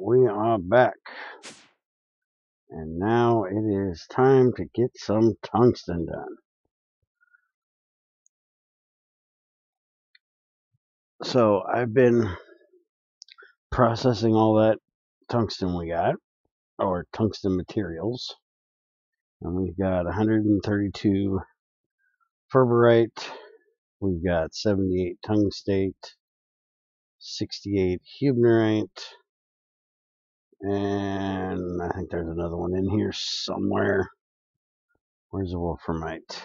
we are back. And now it is time to get some tungsten done. So I've been processing all that tungsten we got, or tungsten materials. And we've got 132 ferberite, we've got 78 tungstate, 68 huebnerite, and I think there's another one in here somewhere. Where's the wolframite?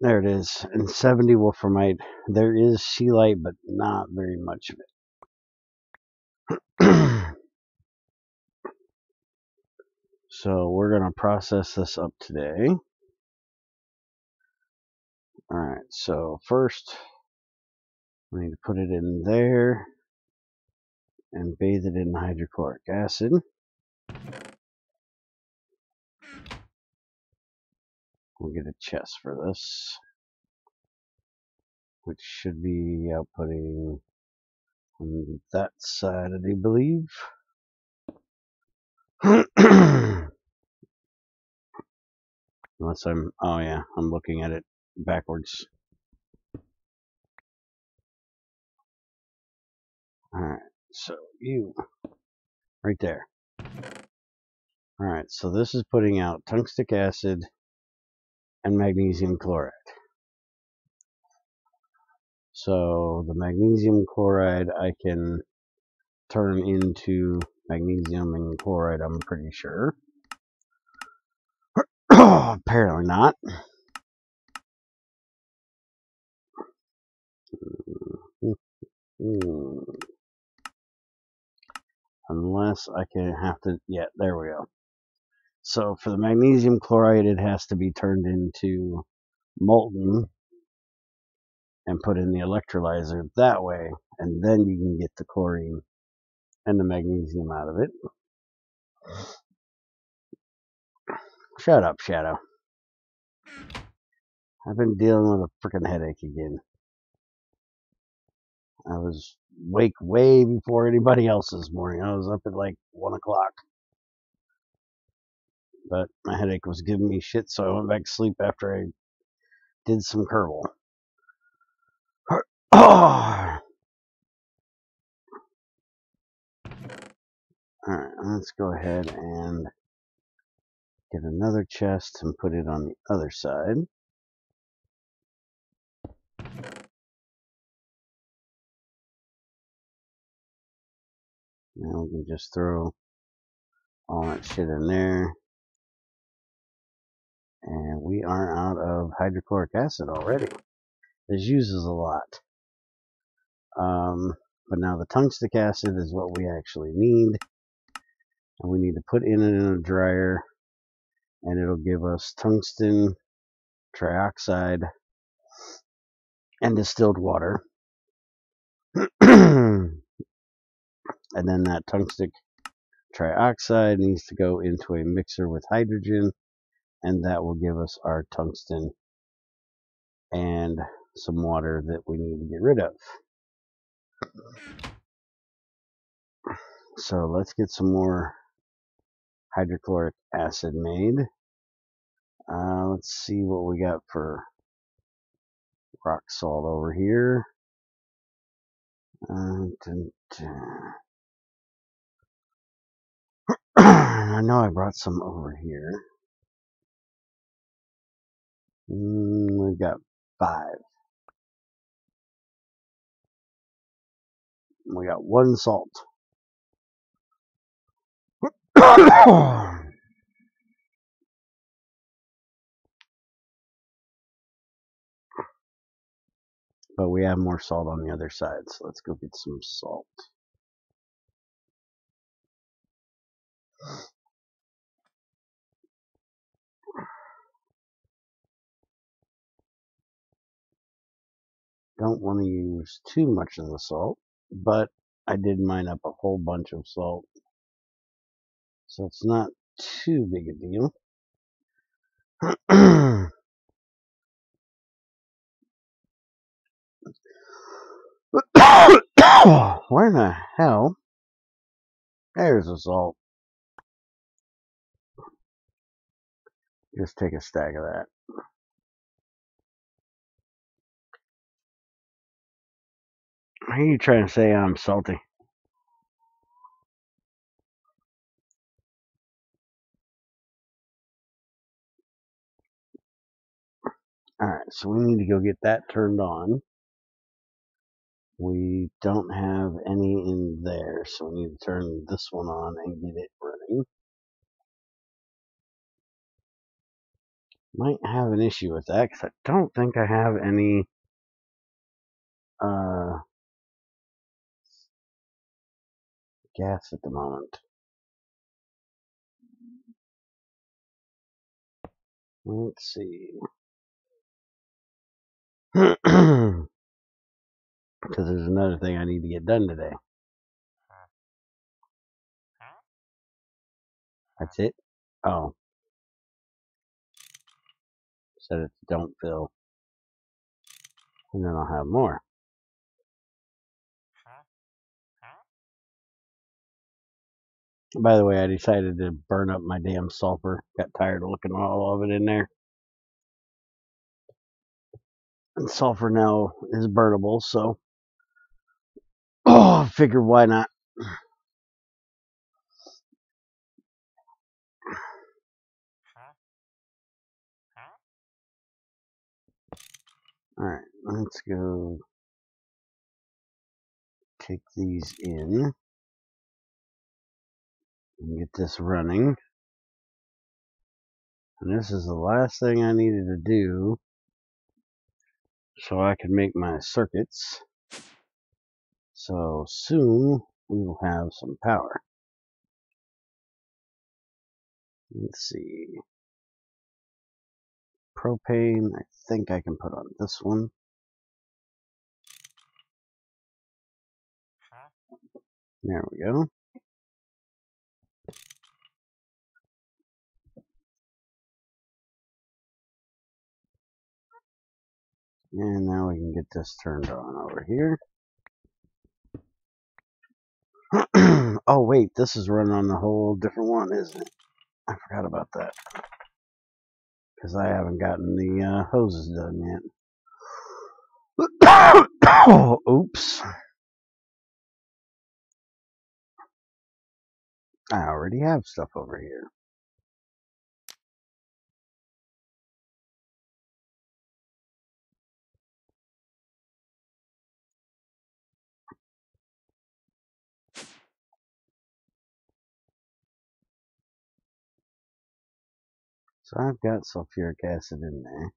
There it is, and 70 wolframite. There is scheelite, but not very much of it. So we're going to process this up today. Alright, so first we need to put it in there and bathe it in hydrochloric acid. We'll get a chest for this, which should be outputting on that side, I do believe. Unless oh yeah, I'm looking at it backwards. Alright, so you, right there. Alright, so this is putting out tungstic acid and magnesium chloride. So the magnesium chloride I can turn into magnesium and chloride, I'm pretty sure. Apparently not. Unless I can have to, yeah, there we go. So for the magnesium chloride, it has to be turned into molten and put in the electrolyzer that way, and then you can get the chlorine and the magnesium out of it. Shut up, Shadow. I've been dealing with a freaking headache again. I was awake way before anybody else this morning. I was up at like 1 o'clock. But my headache was giving me shit, so I went back to sleep after I did some Kerbal. Alright, let's go ahead and get another chest and put it on the other side. Now we can just throw all that shit in there. And we are out of hydrochloric acid already. This uses a lot. But now the tungstic acid is what we actually need. And we need to put it in a dryer. And it'll give us tungsten trioxide and distilled water. And then that tungstic trioxide needs to go into a mixer with hydrogen, and that will give us our tungsten and some water that we need to get rid of. So let's get some more hydrochloric acid made. Let's see what we got for rock salt over here. I know I brought some over here. We've got 5. We got 1 salt. But we have more salt on the other side, so let's go get some salt. Don't want to use too much of the salt, but I did mine up a whole bunch of salt, so it's not too big a deal. Where in the hell There's the salt. Just take a stack of that. Are you trying to say I'm salty? Alright, so we need to go get that turned on. We don't have any in there, so we need to turn this one on and get it running. Might have an issue with that because I don't think I have any gas at the moment. Let's see. Because there's another thing I need to get done today. That's it? Oh. Said it don't fill. And then I'll have more. By the way, I decided to burn up my damn sulfur. Got tired of looking at all of it in there. And sulfur now is burnable, so I figured why not. Alright, let's go take these in and get this running. And this is the last thing I needed to do so I can make my circuits. So soon we will have some power. Let's see. Propane, I think I can put on this one. There we go. And now we can get this turned on over here. Oh wait, this is running on a whole different one, isn't it? I forgot about that. Because I haven't gotten the hoses done yet. Oh, oops. I already have stuff over here. So I've got sulfuric acid in there.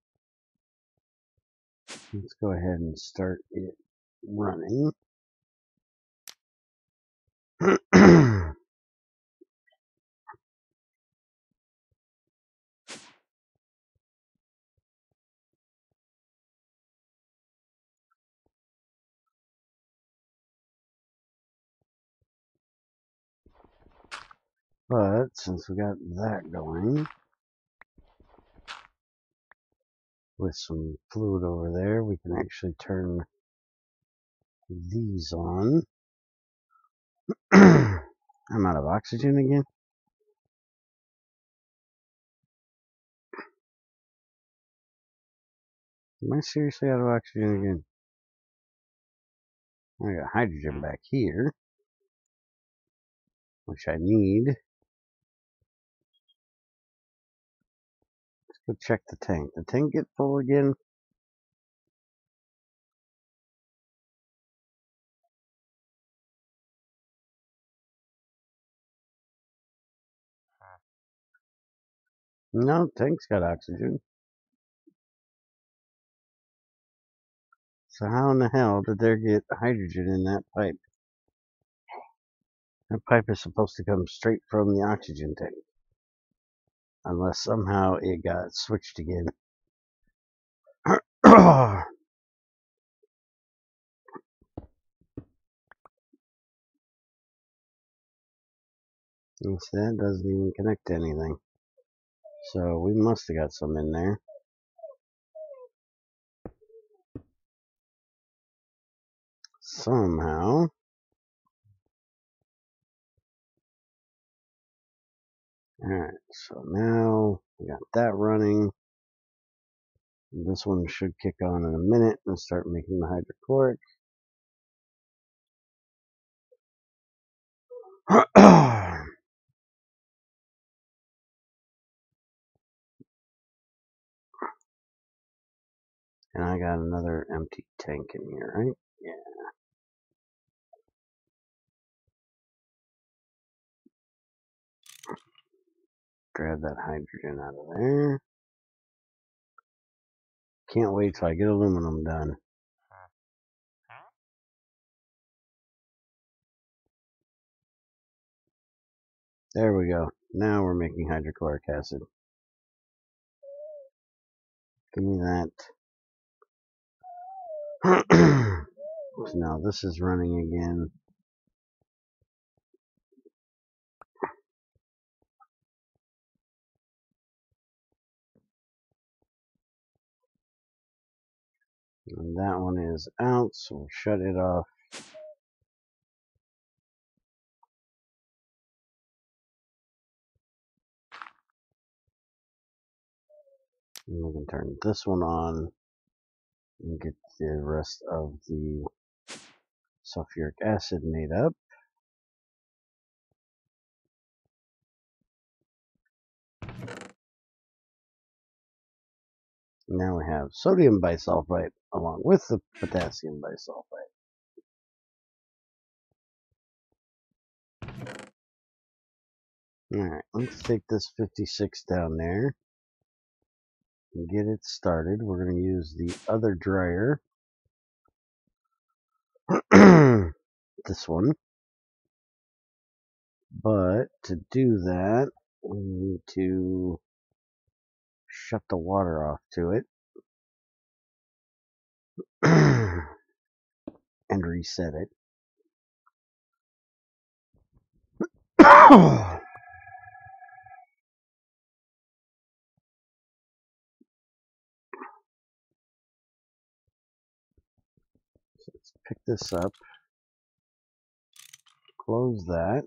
Let's go ahead and start it running. But since we got that going, with some fluid over there, we can actually turn these on. I'm out of oxygen again. Am I seriously out of oxygen again? I got hydrogen back here, which I need. Let's go check the tank. The tank get full again? No, tank's got oxygen. So how in the hell did there get hydrogen in that pipe? That pipe is supposed to come straight from the oxygen tank. Unless somehow it got switched again. That doesn't even connect to anything. So we must have got some in there. Somehow. Alright, so now we got that running. This one should kick on in a minute and start making the hydrochloric. And I got another empty tank in here, right? Yeah. Grab that hydrogen out of there. Can't wait till I get aluminum done. There we go. Now we're making hydrochloric acid. Give me that. So now this is running again. And that one is out, so we'll shut it off. And we can turn this one on and get the rest of the sulfuric acid made up. Now we have sodium bisulfite along with the potassium bisulfite. Alright, let's take this 56 down there and get it started. We're going to use the other dryer. This one. But to do that, we need to shut the water off to it and reset it. So let's pick this up, close that,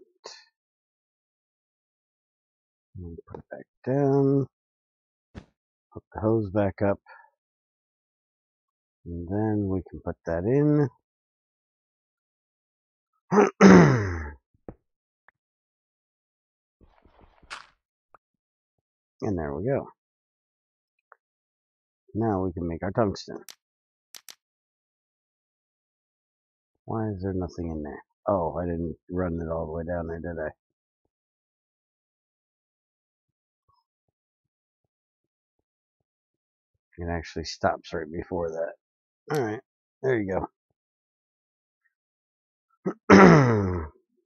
and put it back down, hook the hose back up, and then we can put that in. And there we go. Now we can make our tungsten. Why is there nothing in there? Oh, I didn't run it all the way down there, did I? It actually stops right before that. Alright, there you go.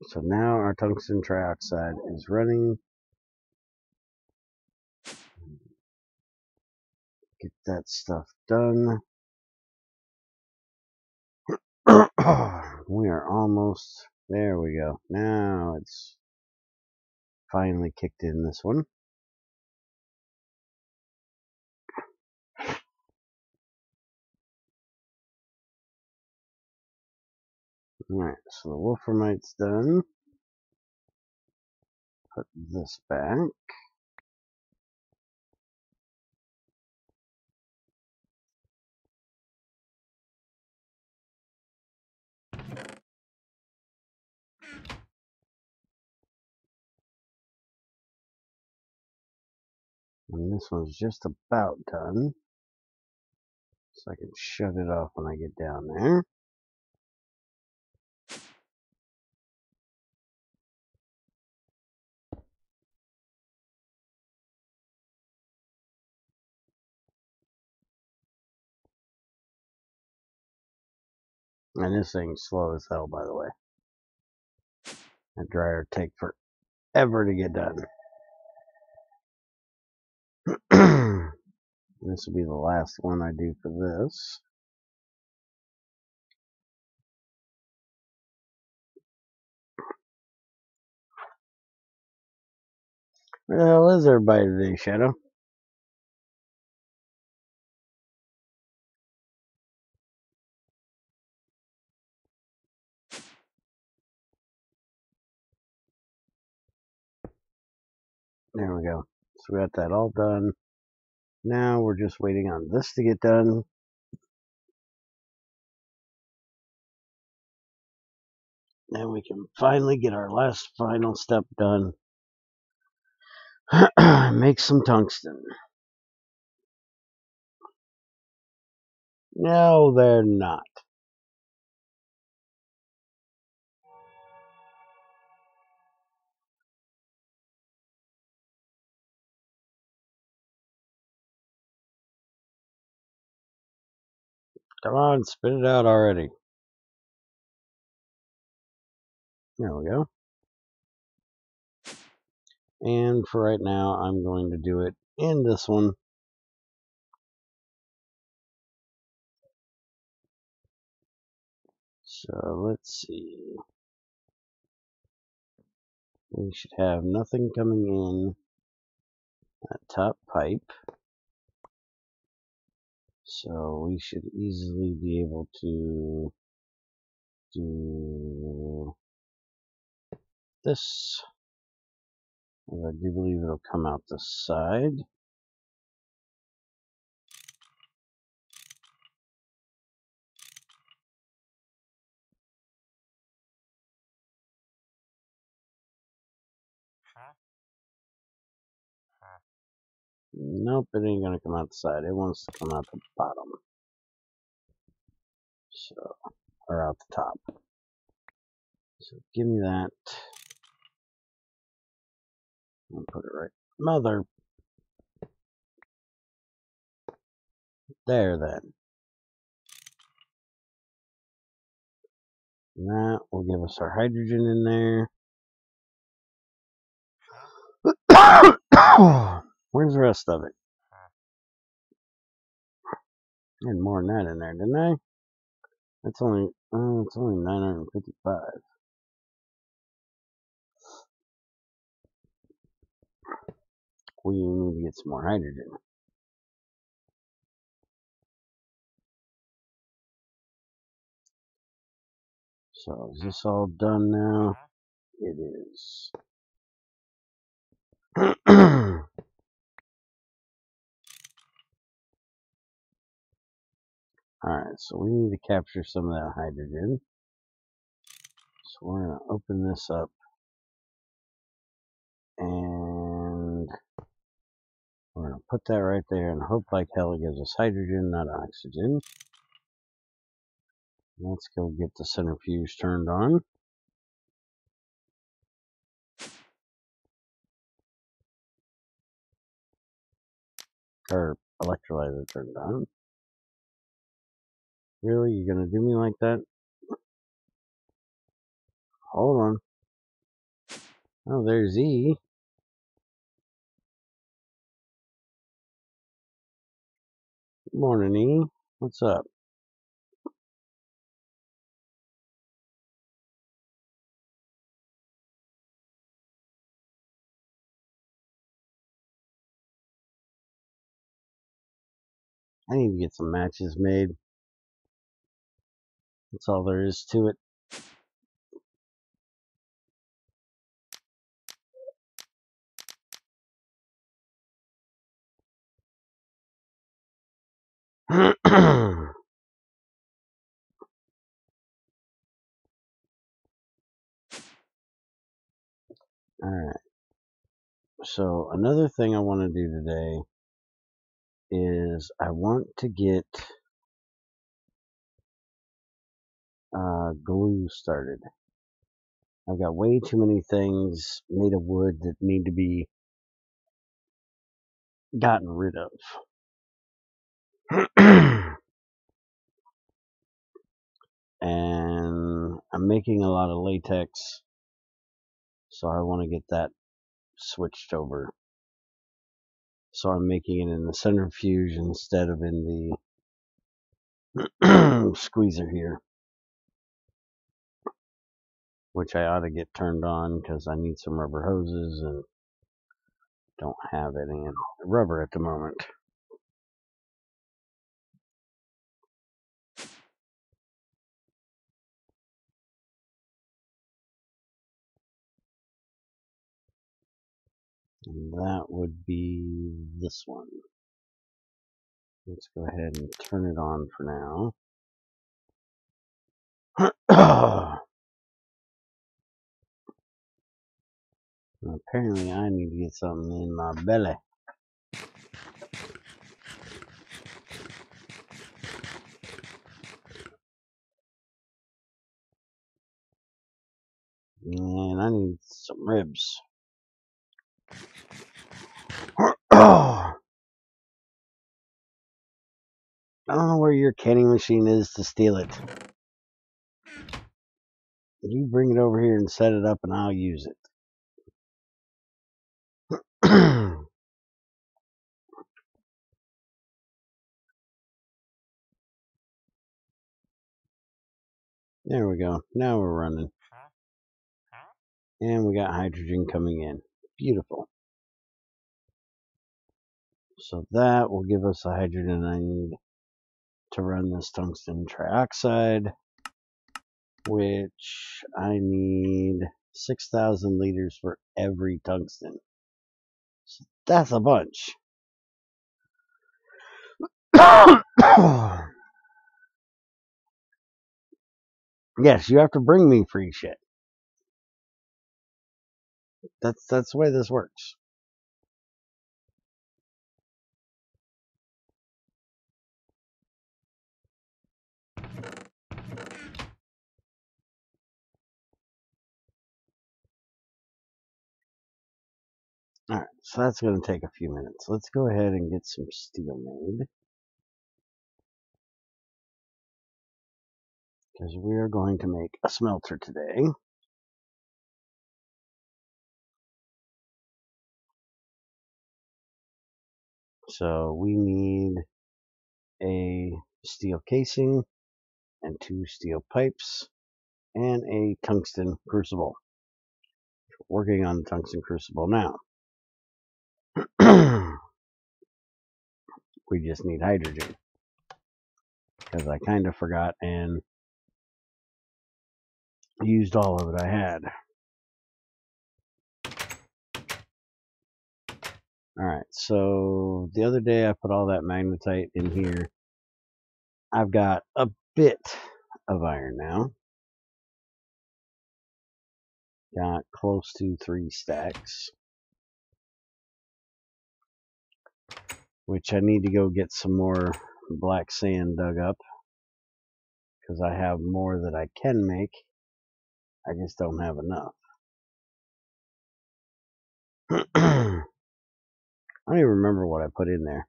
So now our tungsten trioxide is running. Get that stuff done. We are almost, there we go. Now it's finally kicked in, this one. Alright, so the wolframite's done. Put this back. And this one's just about done. So I can shut it off when I get down there. And this thing's slow as hell, by the way. That dryer take forever to get done. This will be the last one I do for this. Where the hell is everybody today, Shadow? There we go. So we got that all done. Now we're just waiting on this to get done. Then we can finally get our last final step done. Make some tungsten. No, they're not. Come on, spit it out already. There we go. And for right now, I'm going to do it in this one. So let's see. We should have nothing coming in that top pipe. So we should easily be able to do this. And I do believe it'll come out the side. Nope, it ain't gonna come out the side. It wants to come out the bottom. So, or out the top. So give me that. I'll put it right. Mother. There then. And that will give us our hydrogen in there. Where's the rest of it? I had more than that in there, didn't I? That's only, it's only 955. We need to get some more hydrogen. So is this all done now? It is. Alright, so we need to capture some of that hydrogen. So we're going to open this up. And we're going to put that right there and hope like hell it gives us hydrogen, not oxygen. Let's go get the centrifuge turned on. Or electrolyzer turned on. Really? You're going to do me like that? Hold on. Oh, there's E. Good morning, E. What's up? I need to get some matches made. That's all there is to it. Alright. So, another thing I want to do today is I want to get glue started. I've got way too many things made of wood that need to be gotten rid of. And I'm making a lot of latex, so I want to get that switched over. So I'm making it in the centrifuge instead of in the squeezer here, which I ought to get turned on because I need some rubber hoses and don't have any rubber at the moment. And that would be this one. Let's go ahead and turn it on for now. Apparently I need to get something in my belly. And I need some ribs. I don't know where your canning machine is to steal it. You bring it over here and set it up and I'll use it. There we go. Now we're running. And we got hydrogen coming in. Beautiful. So that will give us the hydrogen I need to run this tungsten trioxide, which I need 6,000 liters for every tungsten. So that's a bunch. Yes, you have to bring me free shit. That's the way this works. Alright, so that's going to take a few minutes. Let's go ahead and get some steel made. Because we are going to make a smelter today. So we need a steel casing and 2 steel pipes and a tungsten crucible. We're working on the tungsten crucible now. We just need hydrogen. Because I kind of forgot and used all of it I had. Alright, so the other day I put all that magnetite in here. I've got a bit of iron now. Got close to 3 stacks. Which I need to go get some more black sand dug up. Because I have more that I can make. I just don't have enough. I don't even remember what I put in there.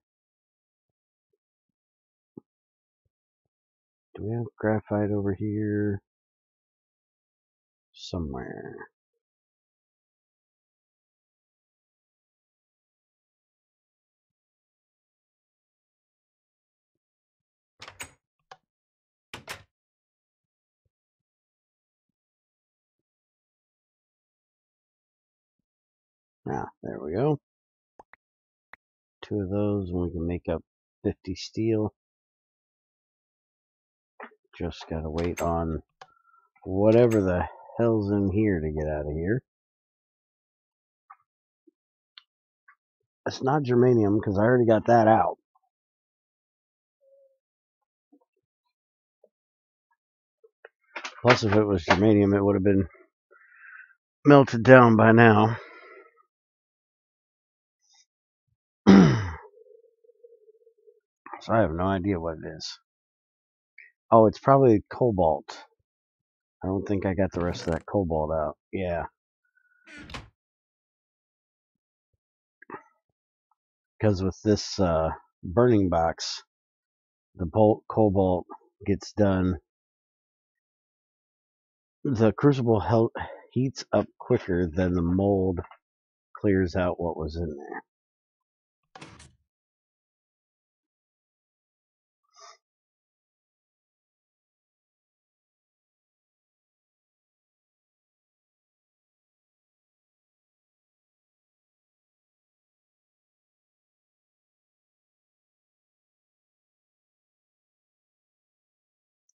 Do we have graphite over here? Somewhere. Ah, there we go. 2 of those and we can make up 50 steel. Just gotta wait on whatever the hell's in here to get out of here. It's not germanium because I already got that out. Plus, if it was germanium, it would have been melted down by now. So I have no idea what it is. Oh, it's probably cobalt. I don't think I got the rest of that cobalt out. Yeah. Because with this burning box, the cobalt gets done. The crucible heats up quicker than the mold clears out what was in there.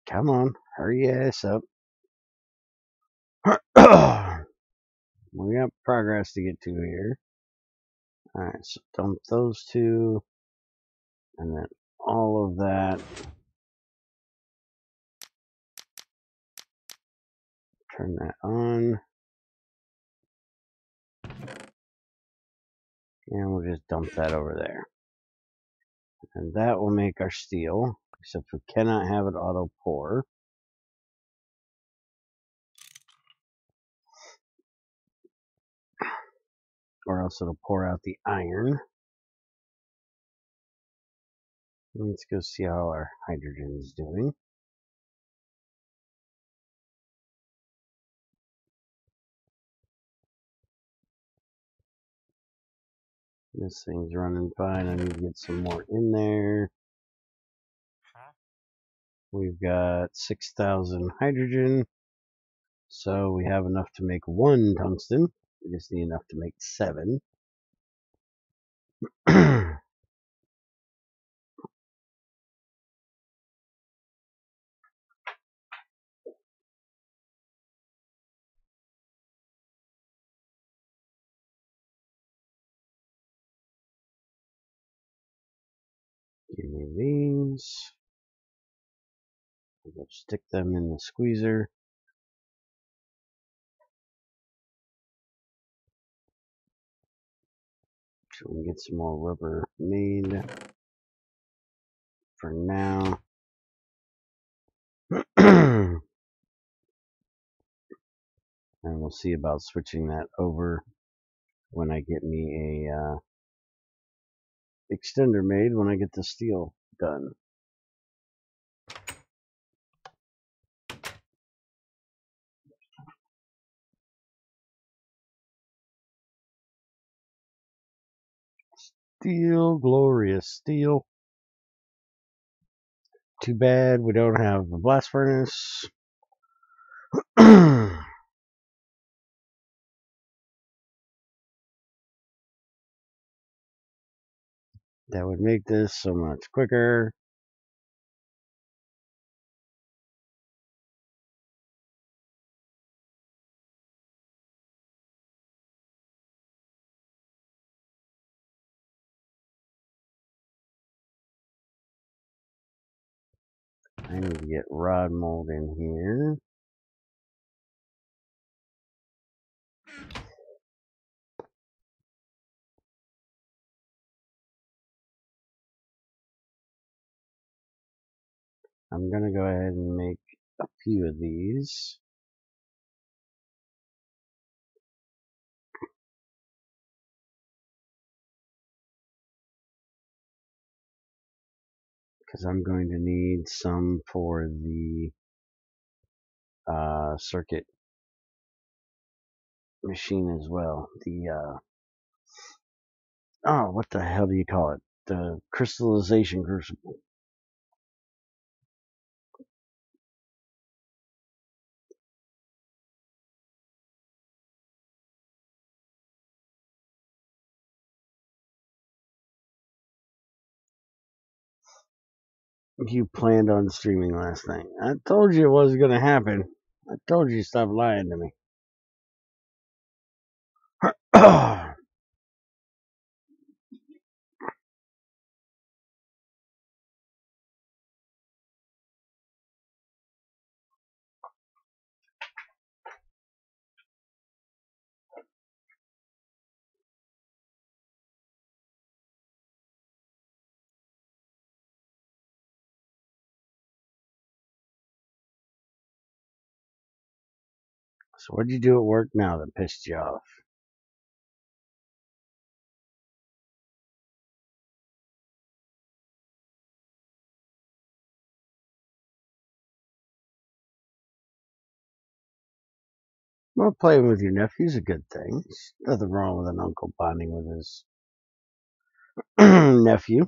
Come on, hurry your ass up. We got progress to get to here. Alright, so dump those two, and then all of that. Turn that on. And we'll just dump that over there. And that will make our steel, except we cannot have it auto pour. Or else it'll pour out the iron. Let's go see how our hydrogen is doing. This thing's running fine. I need to get some more in there. We've got 6,000 hydrogen. So we have enough to make 1 tungsten. We just need enough to make 7. Give me these. We'll stick them in the squeezer. So we can get some more rubber made for now. And we'll see about switching that over when I get me a extender made when I get the steel done. Steel, glorious steel. Too bad we don't have the blast furnace. That would make this so much quicker. I need to get rod mold in here. I'm going to go ahead and make a few of these. Because I'm going to need some for the circuit machine as well. The oh, what the hell do you call it? The crystallization crucible. You planned on streaming last night. I told you it wasn't going to happen. I told you to stop lying to me. So what'd you do at work now that pissed you off? Well, playing with your nephew's a good thing. There's nothing wrong with an uncle bonding with his nephew.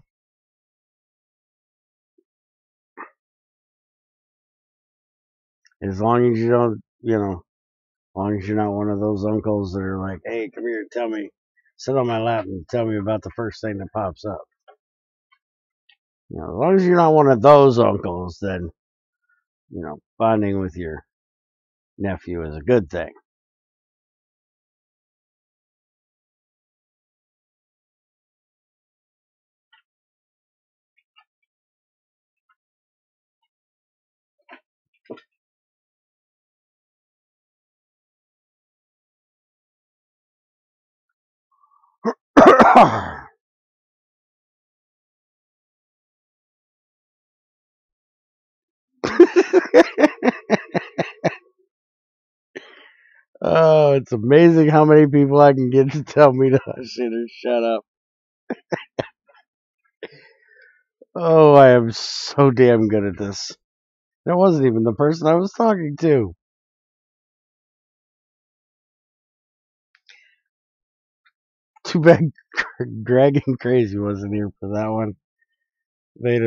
As long as you don't, as long as you're not one of those uncles that are like, hey, come here, tell me, sit on my lap and tell me about the first thing that pops up. As long as you're not one of those uncles, then, bonding with your nephew is a good thing. Oh, it's amazing how many people I can get to tell me to hush it or shut up. Oh, I am so damn good at this. That wasn't even the person I was talking to. Too bad Greg and Crazy wasn't here for that one. They'd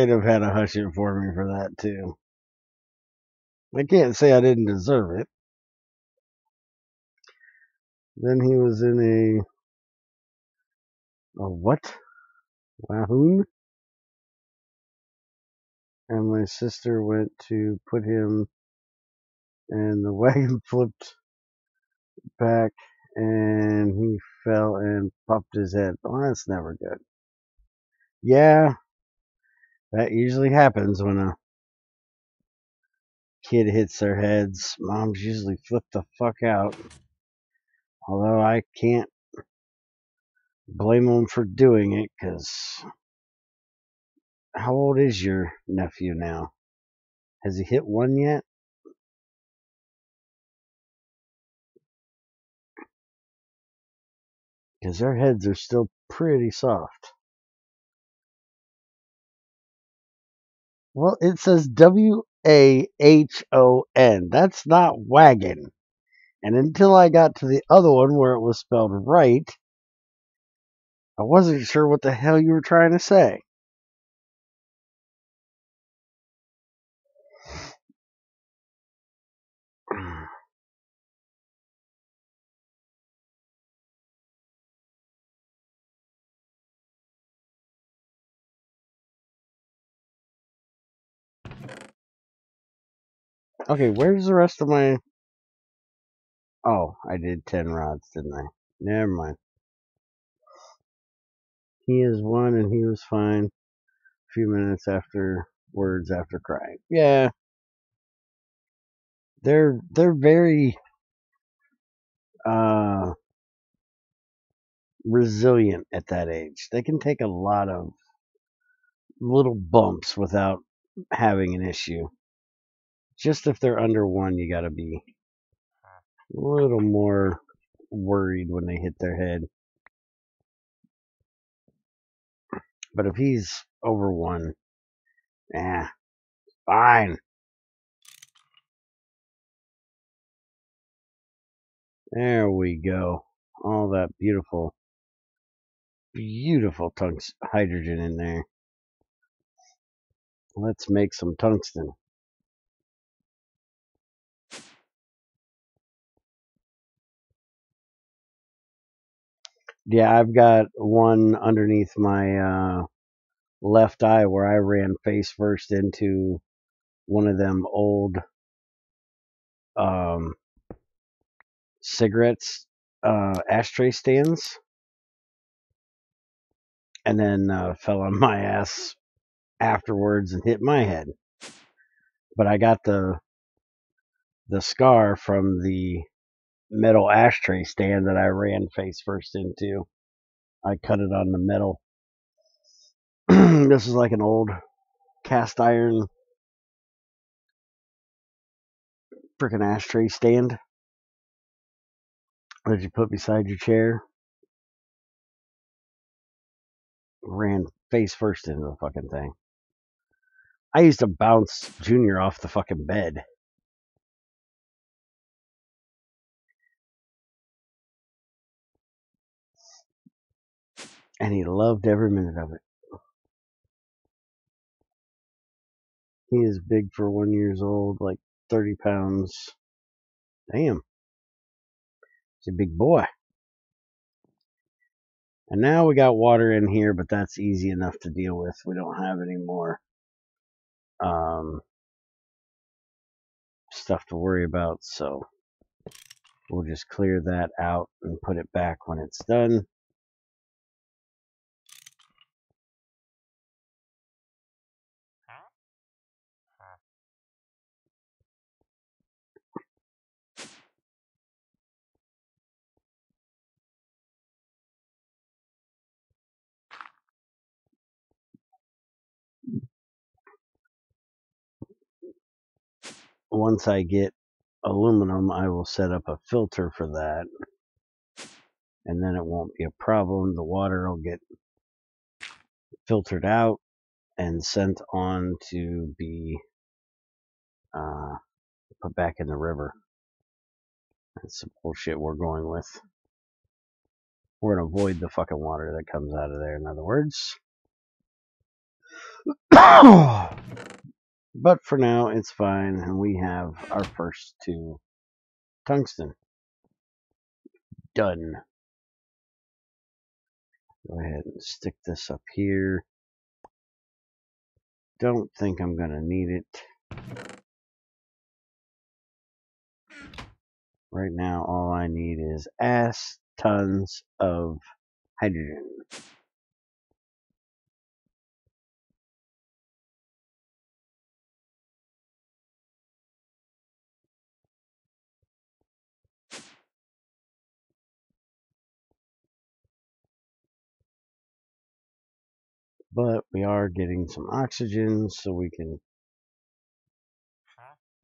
have had to hush it for me for that too. I can't say I didn't deserve it. Then he was in a what? Wahoon? And my sister went to put him, and the wagon flipped back, and he fell and popped his head. Oh, that's never good. Yeah, that usually happens when a kid hits their heads. Moms usually flip the fuck out. Although I can't blame them for doing it, because how old is your nephew now? Has he hit one yet? Because their heads are still pretty soft. Well, it says Wahon. That's not wagon. And until I got to the other one where it was spelled right, I wasn't sure what the hell you were trying to say. Okay, where's the rest of my... Oh, I did 10 rods, didn't I? Never mind. He is one and he was fine a few minutes afterwards after crying. Yeah, they're very resilient at that age. They can take a lot of little bumps without having an issue. Just if they're under one, you gotta be a little more worried when they hit their head. But if he's over one, fine. There we go. All that beautiful, beautiful hydrogen in there. Let's make some tungsten. Yeah, I've got one underneath my left eye where I ran face first into one of them old um, cigarettes ashtray stands, and then fell on my ass afterwards and hit my head. But I got the scar from the metal ashtray stand that I ran face first into. I cut it on the metal. This is like an old cast iron freaking ashtray stand that you put beside your chair. Ran face first into the fucking thing. I used to bounce Junior off the fucking bed. And he loved every minute of it. He is big for 1 year old, like 30 pounds. Damn. He's a big boy. And now we got water in here, but that's easy enough to deal with. We don't have any more stuff to worry about, so we'll just clear that out and put it back when it's done. once I get aluminum, I will set up a filter for that, and then it won't be a problem. The water will get filtered out and sent on to be put back in the river. That's some bullshit we're going with. We're gonna avoid the fucking water that comes out of there, in other words. But for now, it's fine, and we have our first 2 tungsten. Done. Go ahead and stick this up here. Don't think I'm gonna need it. Right now, all I need is ass tons of hydrogen. But we are getting some oxygen, so we can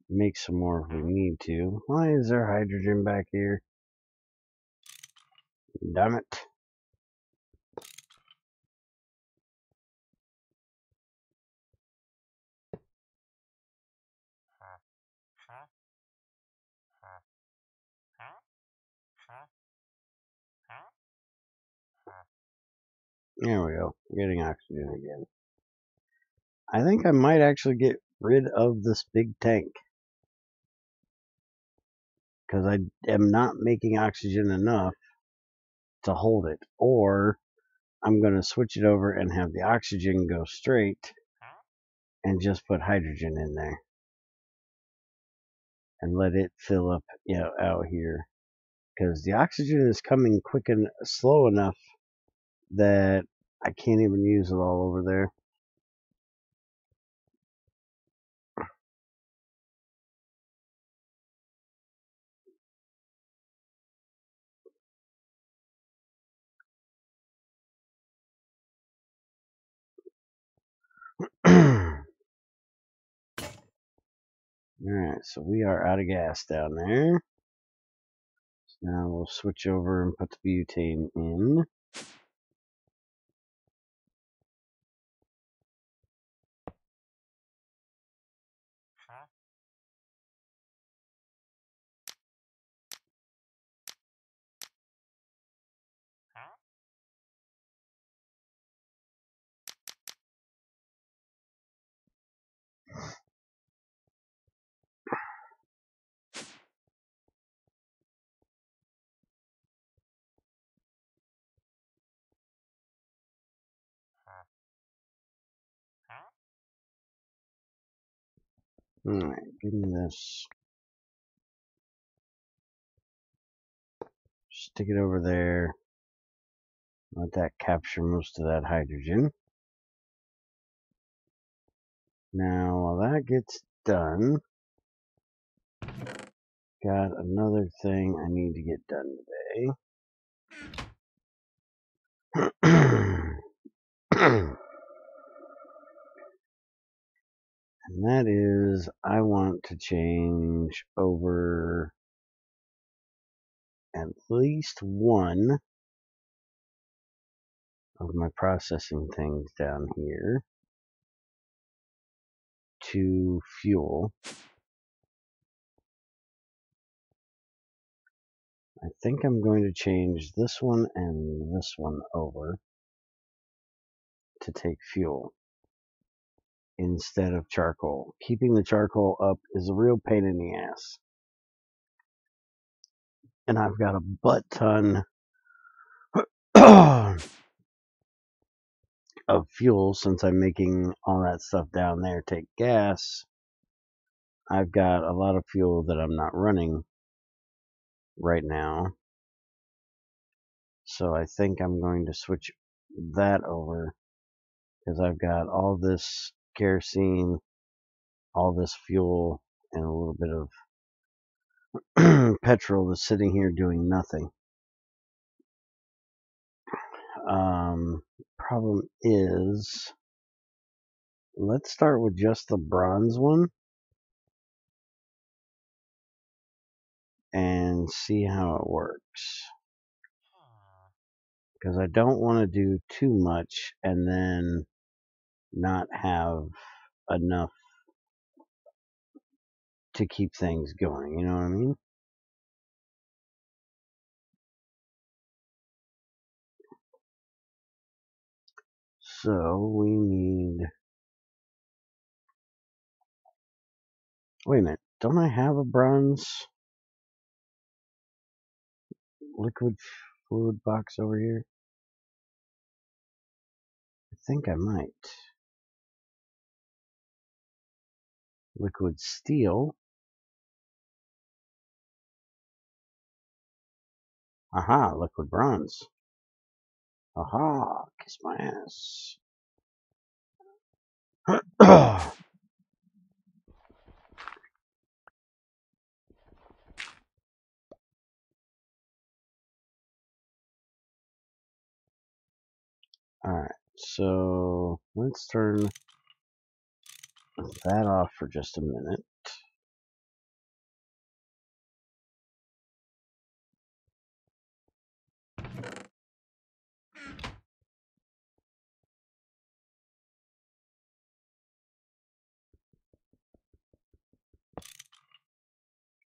make some more if we need to. Why is there hydrogen back here? Damn it. There we go. Getting oxygen again. I think I might actually get rid of this big tank, because I am not making oxygen enough to hold it. Or I'm going to switch it over and have the oxygen go straight and just put hydrogen in there and let it fill up, out here. Because the oxygen is coming quick and slow enough that I can't even use it all over there. Alright, so we are out of gas down there. So now we'll switch over and put the butane in. Alright, give me this. Stick it over there. Let that capture most of that hydrogen. Now, while that gets done, got another thing I need to get done today. And that is, I want to change over at least one of my processing things down here to fuel. I think I'm going to change this one and this one over to take fuel instead of charcoal. Keeping the charcoal up is a real pain in the ass. And I've got a butt ton of fuel since I'm making all that stuff down there take gas. I've got a lot of fuel that I'm not running right now. So I think I'm going to switch that over because I've got all this kerosene, all this fuel, and a little bit of petrol that's sitting here doing nothing. Problem is, let's start with just the bronze one and see how it works. Because I don't want to do too much and then not have enough to keep things going, you know what I mean? So we need... Wait a minute, don't I have a bronze liquid fluid box over here? I think I might. Liquid steel. Aha, liquid bronze. Aha, kiss my ass. Alright, so let's turn that off for just a minute.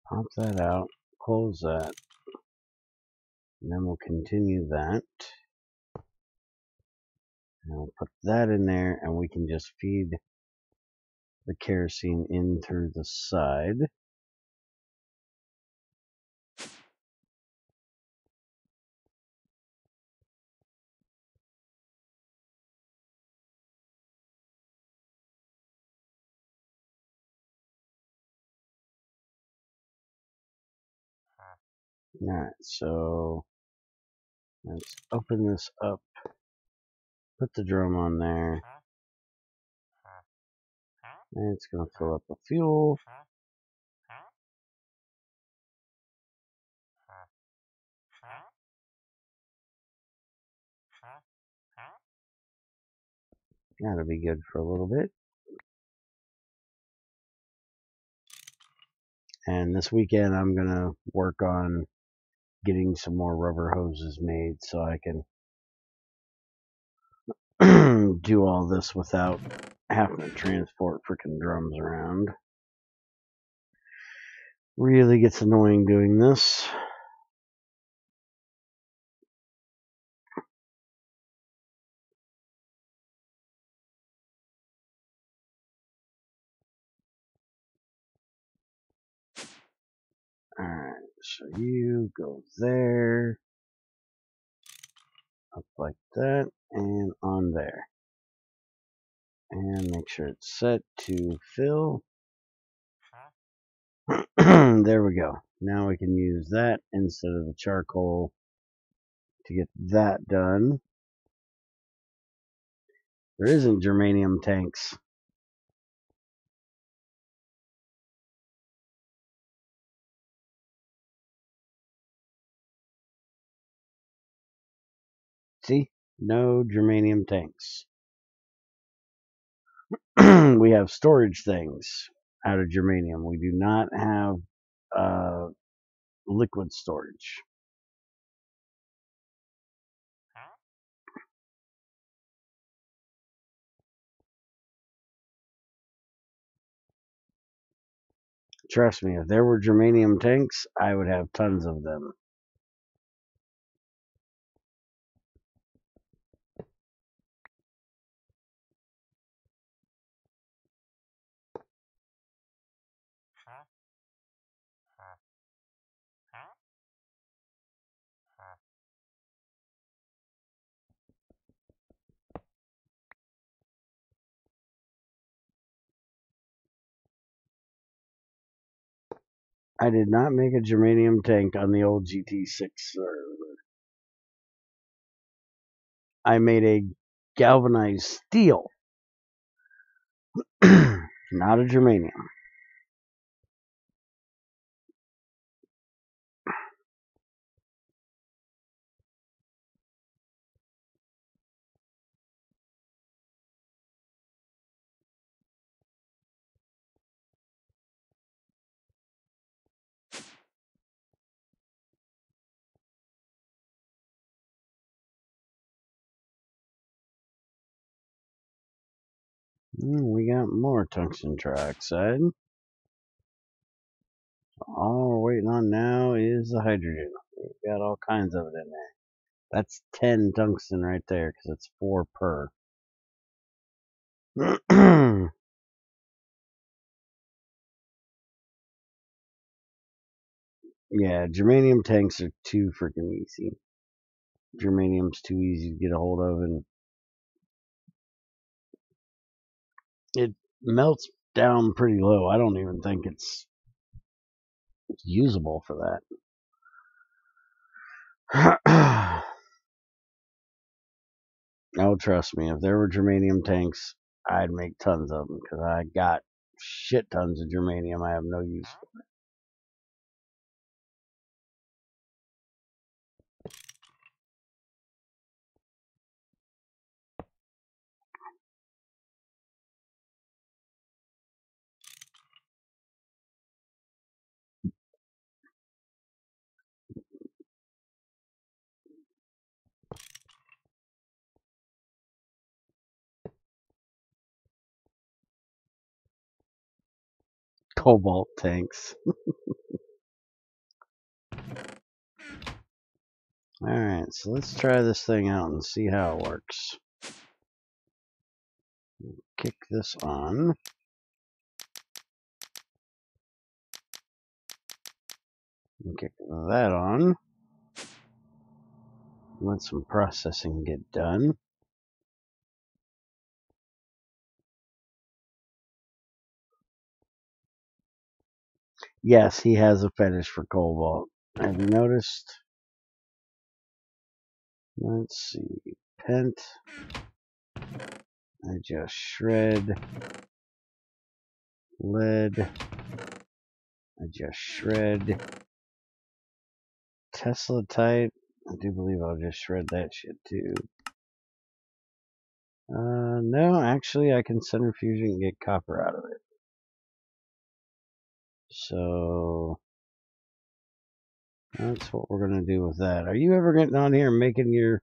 Pop that out, close that, and then we'll continue that. And we'll put that in there, and we can just feed the kerosene in through the side. Alright, so let's open this up, put the drum on there, and it's going to fill up with fuel. That'll be good for a little bit. And this weekend I'm going to work on getting some more rubber hoses made so I can do all this without having to transport frickin' drums around. Really gets annoying doing this. Alright, so you go there, up like that, and on there. And make sure it's set to fill. There we go. Now we can use that instead of the charcoal to get that done. There isn't germanium tanks. See? No germanium tanks. We have storage things out of germanium. We do not have liquid storage. Trust me, if there were germanium tanks, I would have tons of them. I did not make a germanium tank on the old GT6 server. I made a galvanized steel, not a germanium. We got more tungsten trioxide. All we're waiting on now is the hydrogen. We've got all kinds of it in there. That's 10 tungsten right there, because it's 4 per. Yeah, germanium tanks are too freaking easy. Germanium's too easy to get a hold of, and it melts down pretty low. I don't even think it's usable for that. Oh, trust me, if there were germanium tanks, I'd make tons of them, because I got shit tons of germanium I have no use for. Cobalt tanks. Alright, so let's try this thing out and see how it works. Kick this on. And kick that on. Let some processing get done. Yes, he has a fetish for cobalt. Have you noticed? Let's see. Pent. I just shred. Lead. I just shred. Tesla type. I do believe I'll just shred that shit too. No, actually I can centrifuge and get copper out of it. So that's what we're gonna do with that. Are you ever getting on here and making your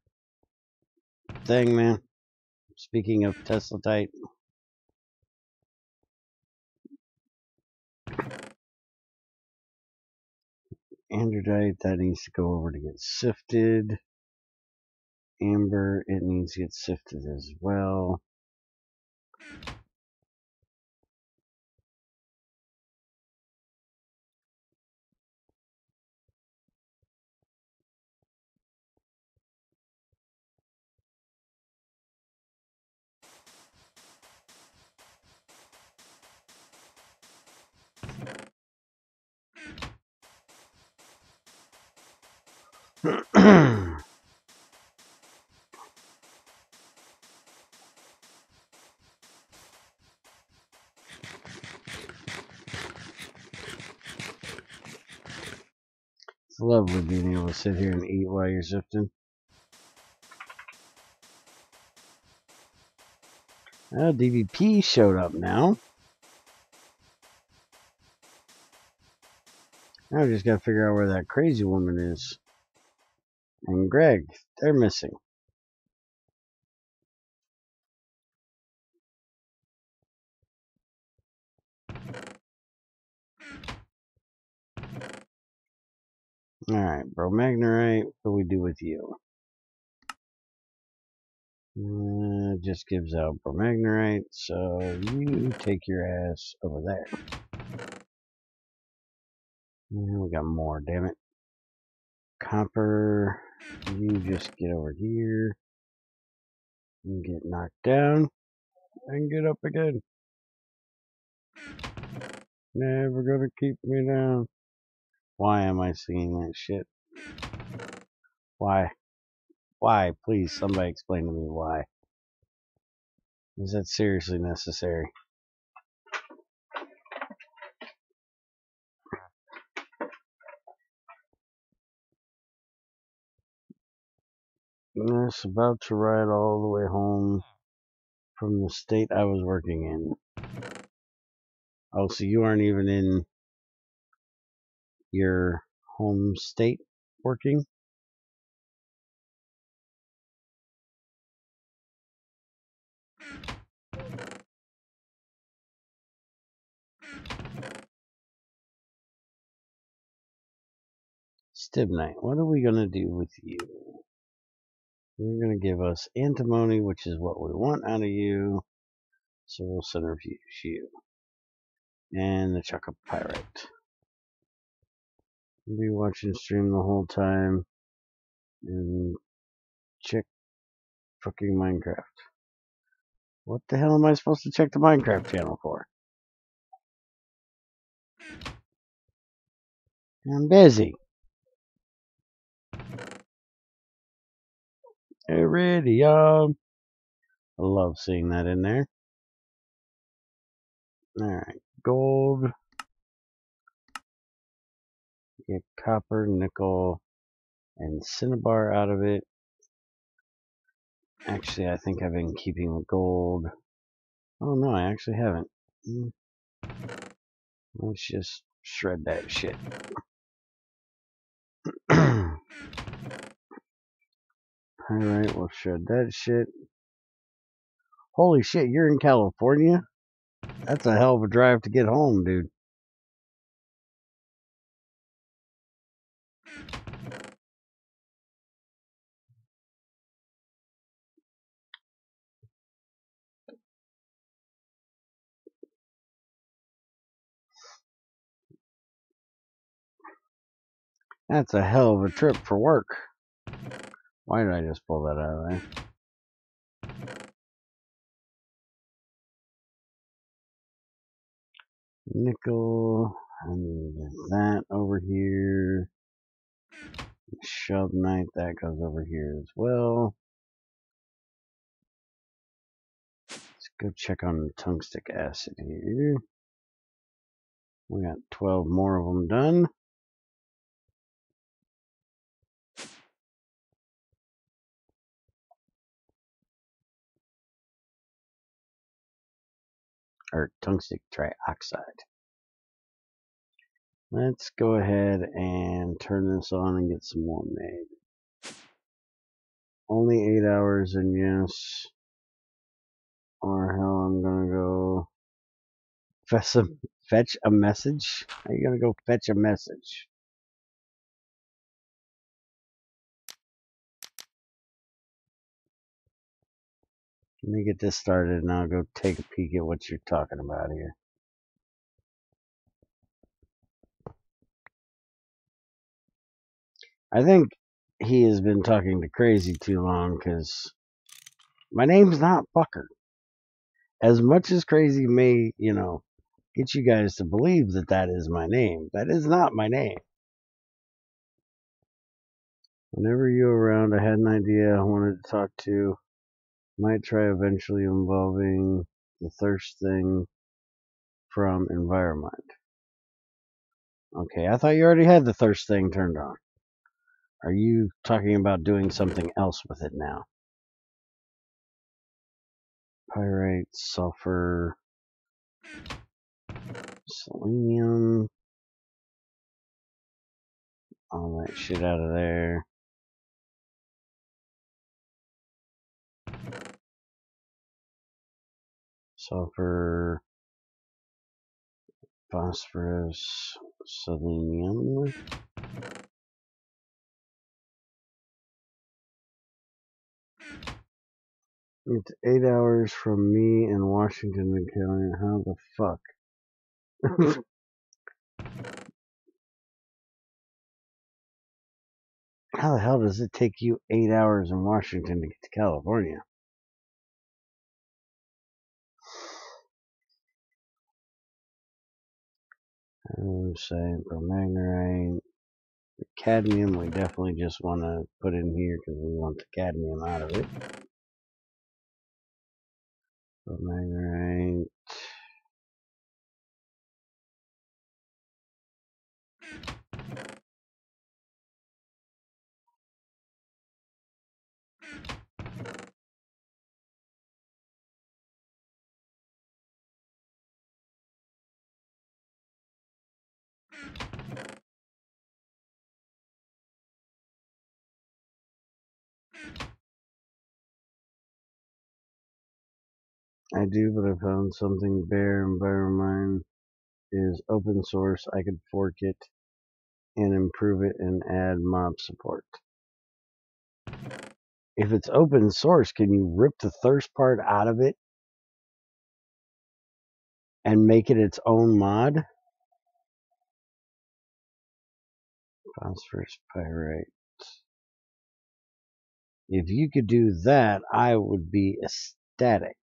thing, man? Speaking of Tesla type. Androdite, that needs to go over to get sifted. Amber, it needs to get sifted as well. It's lovely being able to sit here and eat while you're sifting. DVP showed up now. Now I just gotta figure out where that crazy woman is. And Greg, they're missing. Alright, bromagnerite, what do we do with you? Just gives out bromagnerite, so you take your ass over there. We got more, damn it. Copper, you just get over here and get knocked down and get up again. Never gonna keep me down. Why am I singing that shit? Why? Why? Please, somebody explain to me why. Is that seriously necessary? I was about to ride all the way home from the state I was working in. Oh, so you aren't even in your home state working? Stibnite, what are we going to do with you? You're going to give us antimony, which is what we want out of you. So we'll centrifuge you. And the chocolate pyrite. We'll be watching stream the whole time. And check fucking Minecraft. What the hell am I supposed to check the Minecraft channel for? I'm busy. Iridium. I love seeing that in there. Alright, gold. Get copper, nickel, and cinnabar out of it. Actually, I think I've been keeping the gold. Oh no, I actually haven't. Let's just shred that shit. Alright, we'll shred that shit. Holy shit, you're in California? That's a hell of a drive to get home, dude. That's a hell of a trip for work. Why did I just pull that out of there? Nickel. I need that over here. Shubnite, that goes over here as well. Let's go check on tungstic acid here. We got 12 more of them done. Or tungstic trioxide. Let's go ahead and turn this on and get some more made. Only 8 hours, and yes. Or hell, I'm gonna go fetch a message? How are you gonna go fetch a message? Let me get this started and I'll go take a peek at what you're talking about here. I think he has been talking to Crazy too long, because my name's not Fucker. As much as Crazy may, get you guys to believe that that is my name, that is not my name. Whenever you were around, I had an idea I wanted to talk to. Might try eventually involving the thirst thing from environment. Okay, I thought you already had the thirst thing turned on. Are you talking about doing something else with it now? Pyrite, sulfur, selenium, all that shit out of there. Sulfur, phosphorus, selenium. It's 8 hours from me in Washington County. How the fuck? How the hell does it take you 8 hours in Washington to get to California? I was saying for magnerite, cadmium, we definitely just want to put in here because we want the cadmium out of it. For magnerite. I do, but I found something bare. Environment is open source. I could fork it and improve it and add mob support. If it's open source, can you rip the thirst part out of it and make it its own mod? Phosphorus pyrite. If you could do that, I would be ecstatic.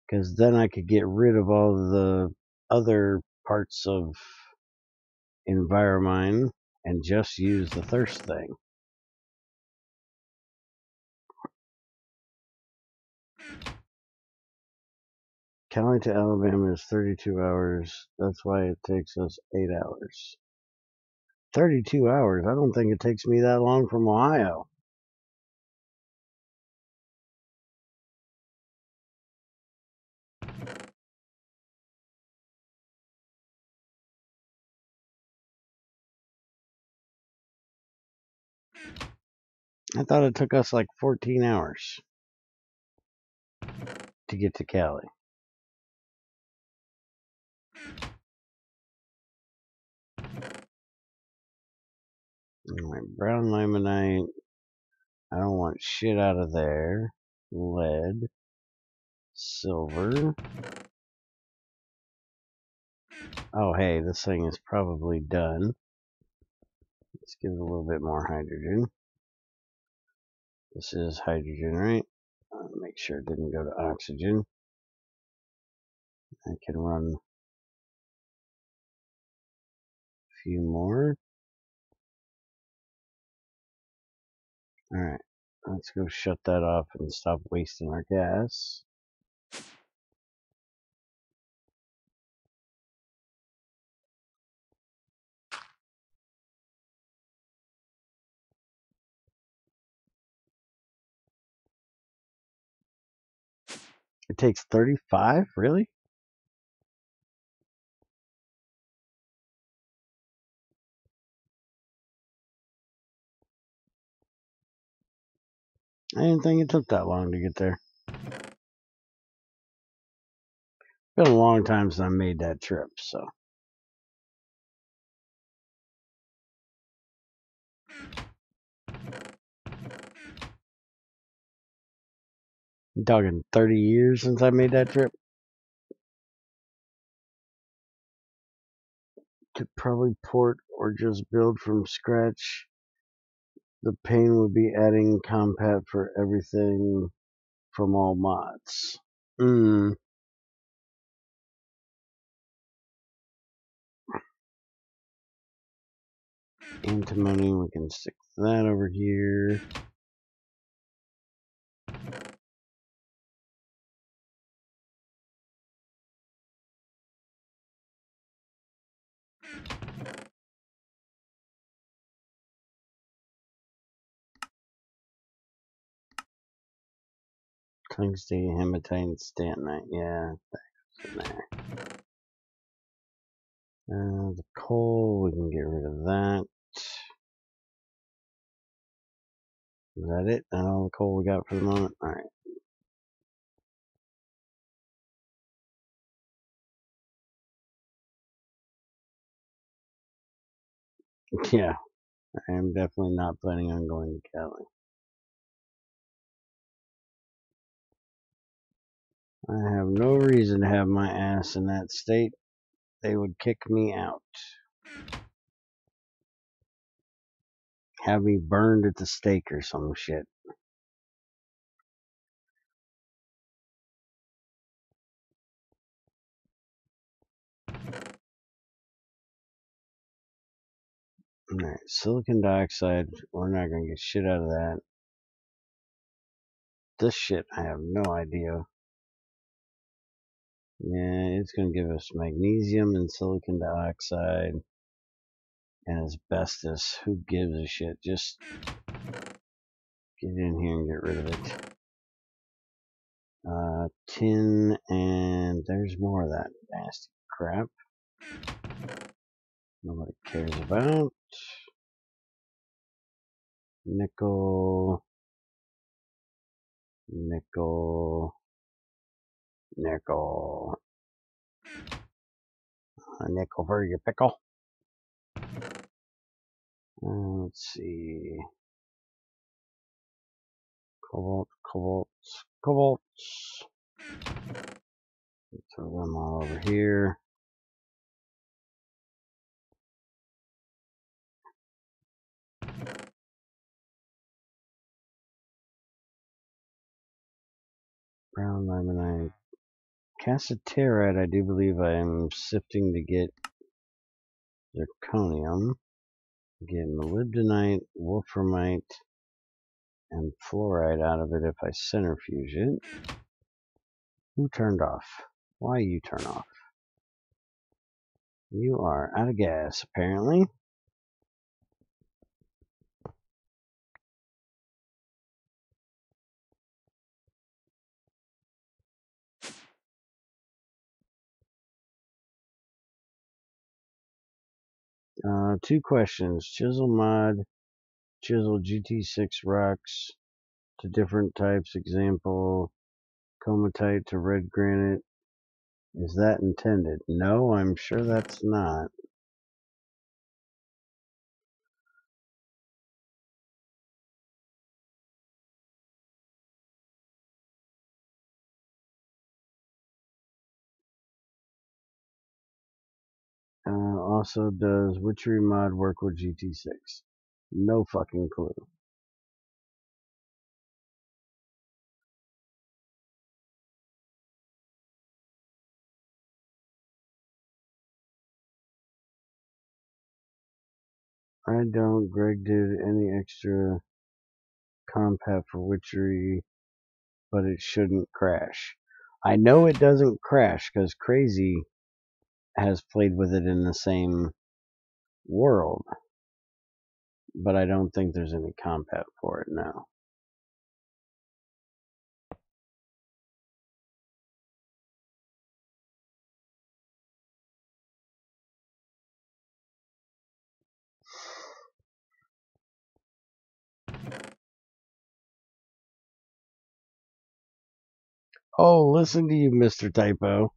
Because then I could get rid of all the other parts of Enviromine and just use the thirst thing. Cali to Alabama is 32 hours. That's why it takes us 8 hours. 32 hours? I don't think it takes me that long from Ohio. I thought it took us like 14 hours to get to Cali. Alright, brown limonite. I don't want shit out of there. Lead. Silver. Oh, hey, this thing is probably done. Let's give it a little bit more hydrogen. This is hydrogen, right? Make sure it didn't go to oxygen. I can run a few more. Alright, let's go shut that off and stop wasting our gas. It takes 35? Really? I didn't think it took that long to get there. Been a long time since I made that trip, so. I'm talking 30 years since I made that trip. Could probably port or just build from scratch. The pain would be adding compat for everything from all mods. Antimony, we can stick that over here. Tungsten, hematite, stantonite. Yeah, that's in there. The coal, we can get rid of that. Is that it? That's all the coal we got for the moment? Alright. Yeah, I am definitely not planning on going to Cali. I have no reason to have my ass in that state. They would kick me out. Have me burned at the stake or some shit. Alright, silicon dioxide, we're not gonna get shit out of that. This shit, I have no idea. Yeah, it's gonna give us magnesium and silicon dioxide and asbestos. Who gives a shit? Just get in here and get rid of it. Tin, and there's more of that nasty crap nobody cares about. Nickel, nickel, nickel. A nickel for your pickle. Let's see. Cobalt. Throw them all over here. Brown limonite. Cassiterite, I do believe I am sifting to get zirconium. Get molybdenite, wolframite, and fluoride out of it if I centrifuge it. Who turned off? Why you turn off? You are out of gas, apparently. Two questions. Chisel mod, chisel GT6 rocks to different types. Example, comatite to red granite. Is that intended? No, I'm sure that's not. Also, does witchery mod work with GT6? No fucking clue. I don't. Greg did any extra compat for witchery, but it shouldn't crash. I know it doesn't crash because Crazy has played with it in the same world, but I don't think there's any compat for it now. Oh, listen to you, Mr. Typo.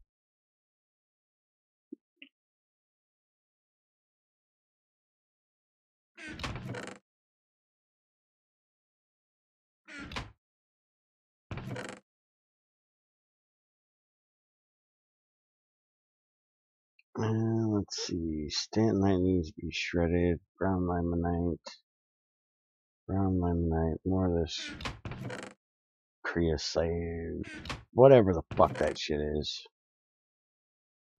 Let's see. Stantonite needs to be shredded. Brown limonite, more of this creosote, whatever the fuck that shit is.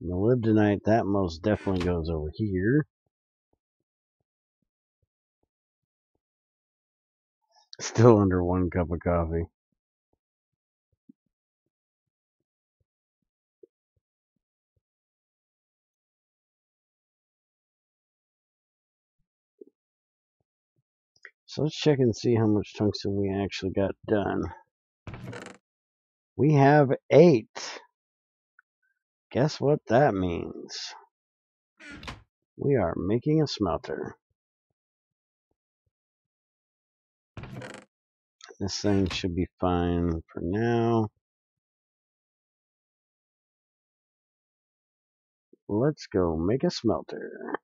Molybdenite, that most definitely goes over here. Still under 1 cup of coffee. So let's check and see how much tungsten we actually got done. We have 8. Guess what that means? We are making a smelter. This thing should be fine for now. Let's go make a smelter.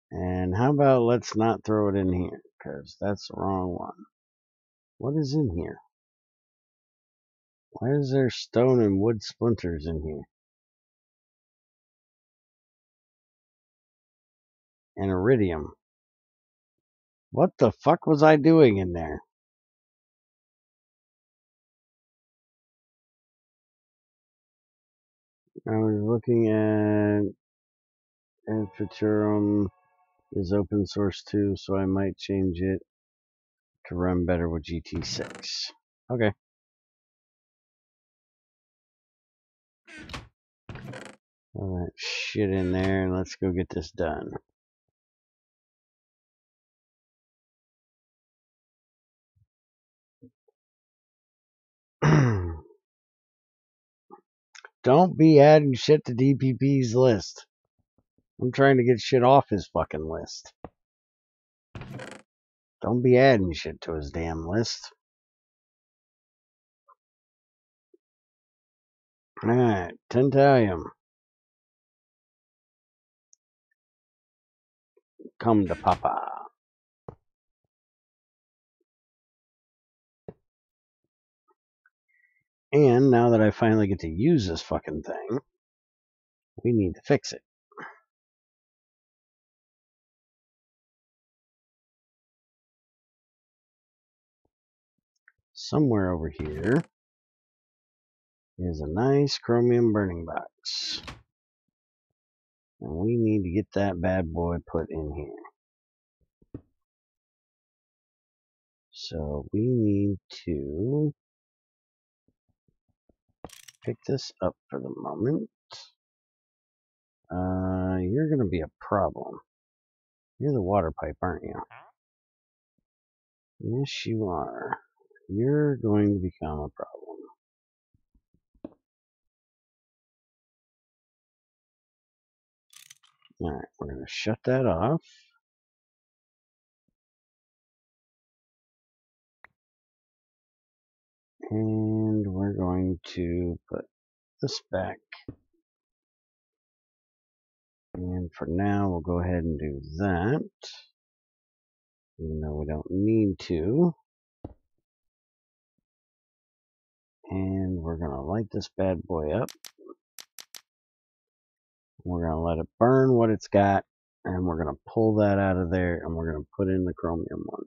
And how about let's not throw it in here, because that's the wrong one. What is in here? Why is there stone and wood splinters in here? And iridium. What the fuck was I doing in there? I was looking at Futurum is open source too, so I might change it to run better with GT6. Okay. All that shit in there, and let's go get this done. Don't be adding shit to DPP's list. I'm trying to get shit off his fucking list. Don't be adding shit to his damn list. Alright, Tentalium. Come to Papa. And now that I finally get to use this fucking thing, we need to fix it. Somewhere over here is a nice chromium burning box. And we need to get that bad boy put in here. So we need to pick this up for the moment. You're going to be a problem. You're the water pipe, aren't you? Yes, you are. You're going to become a problem. Alright, we're going to shut that off. And we're going to put this back. And for now, we'll go ahead and do that. Even though we don't need to. And we're going to light this bad boy up. We're going to let it burn what it's got. And we're going to pull that out of there. And we're going to put in the chromium one.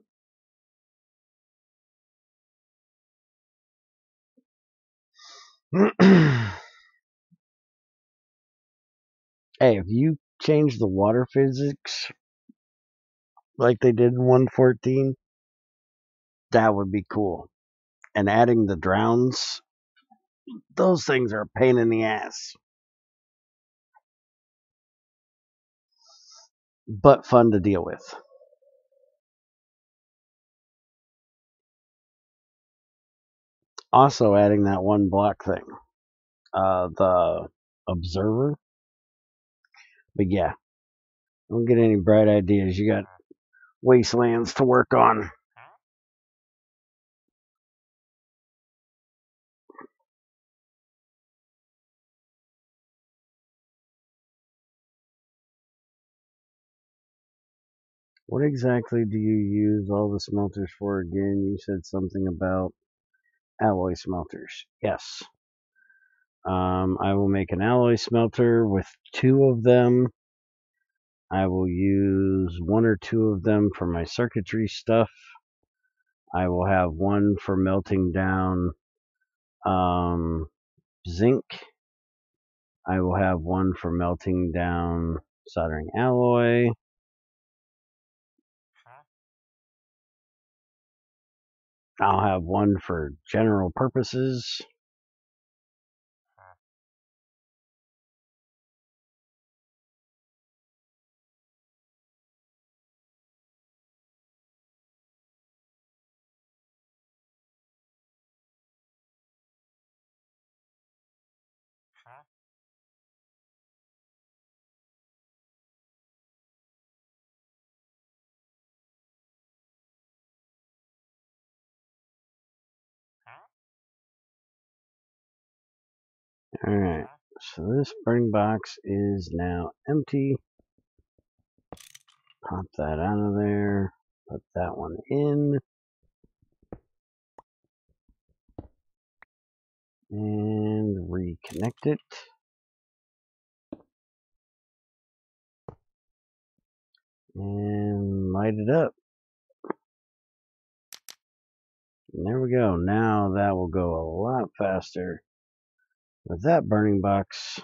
Hey, if you change the water physics like they did in 114, that would be cool. And adding the drowns, those things are a pain in the ass. But fun to deal with. Also adding that one block thing. The observer. But yeah, don't get any bright ideas. You got wastelands to work on. What exactly do you use all the smelters for again? You said something about alloy smelters. Yes. I will make an alloy smelter with 2 of them. I will use 1 or 2 of them for my circuitry stuff. I will have 1 for melting down zinc. I will have 1 for melting down soldering alloy. I'll have 1 for general purposes. Alright, so this burning box is now empty. Pop that out of there. Put that one in. And reconnect it. And light it up. And there we go. Now that will go a lot faster with that burning box.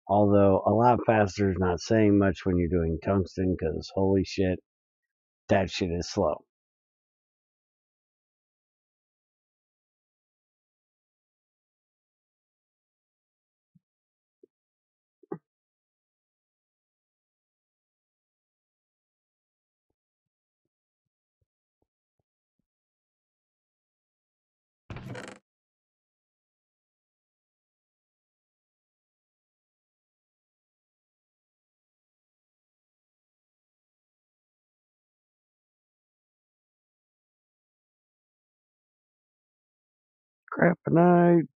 Although a lot faster is not saying much when you're doing tungsten, because holy shit, that shit is slow. Crap, and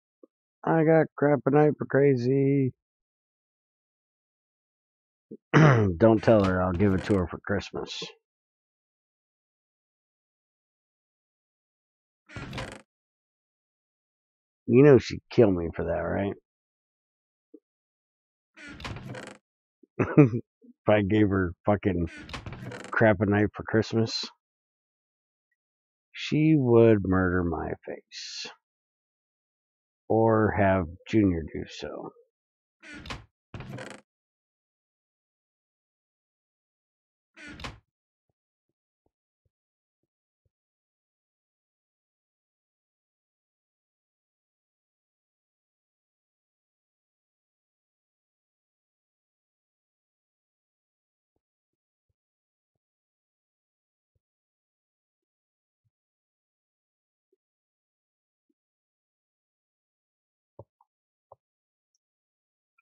I got kryptonite for crazy. Don't tell her. I'll give it to her for Christmas. You know she'd kill me for that, right? If I gave her fucking kryptonite for Christmas, she would murder my face. Or have Junior do so.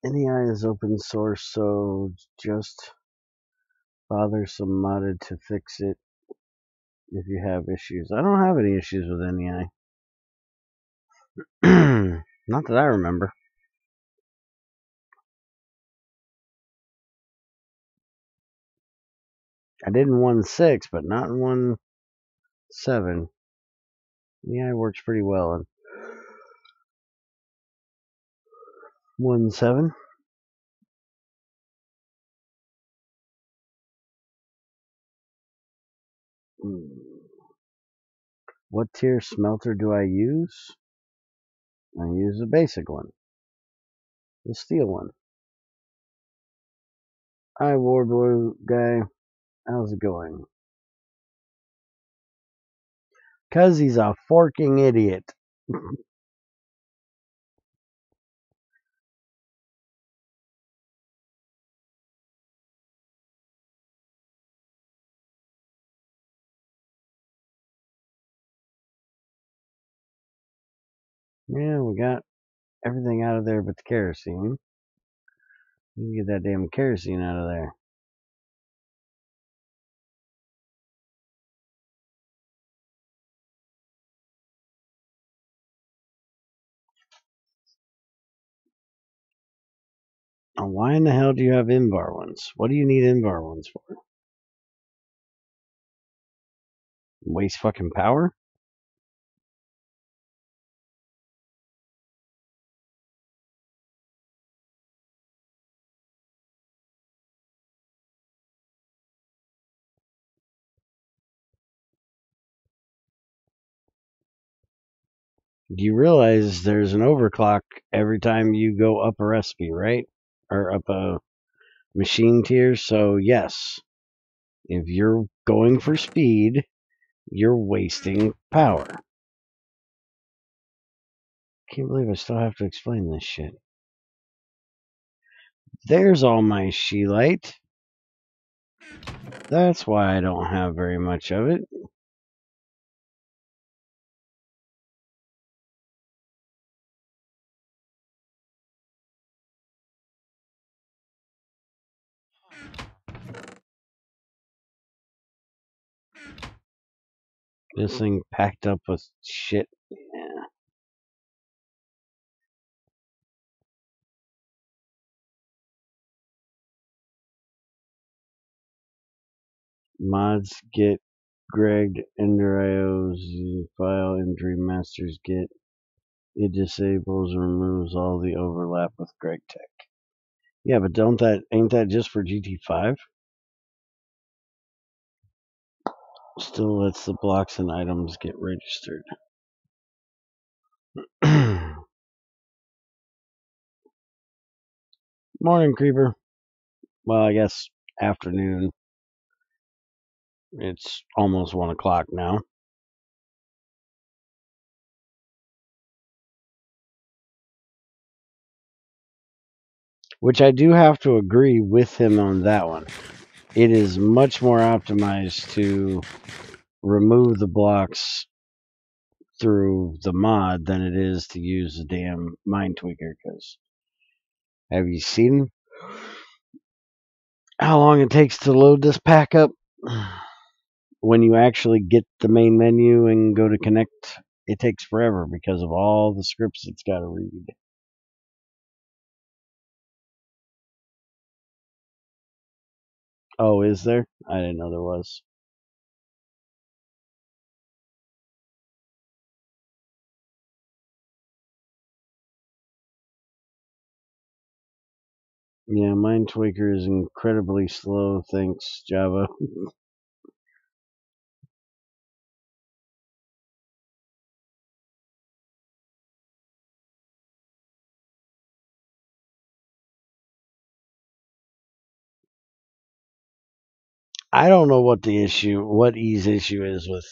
NEI is open source, so just bother some modded to fix it if you have issues. I don't have any issues with NEI. Not that I remember. I did in 1.6, but not in 1.7. NEI works pretty well in 1.7. What tier smelter do I use? I use the basic one. The steel one. Hi, Warboy guy. How's it going? 'Cause he's a forking idiot. Yeah, we got everything out of there but the kerosene. You get that damn kerosene out of there. Oh, why in the hell do you have Invar ones? What do you need Invar ones for? Waste fucking power? Do you realize there's an overclock every time you go up a recipe, right? Or up a machine tier? So, yes, if you're going for speed, you're wasting power. Can't believe I still have to explain this shit. There's all my Sheelite. That's why I don't have very much of it. This thing packed up with shit. Yeah. Mods get Greg Ender.io's file and Dream Masters get. It disables and removes all the overlap with GregTech. Yeah, but ain't that just for GT5? Still lets the blocks and items get registered. Morning, Creeper. Well, I guess afternoon. It's almost 1 o'clock now. Which I do have to agree with him on that one. It is much more optimized to remove the blocks through the mod than it is to use the damn Mind Tweaker. Because have you seen how long it takes to load this pack up? When you actually get the main menu and go to connect, it takes forever because of all the scripts it's got to read. Oh, is there? I didn't know there was. Yeah, Mindtweaker is incredibly slow, thanks, Java. I don't know what E's issue is with,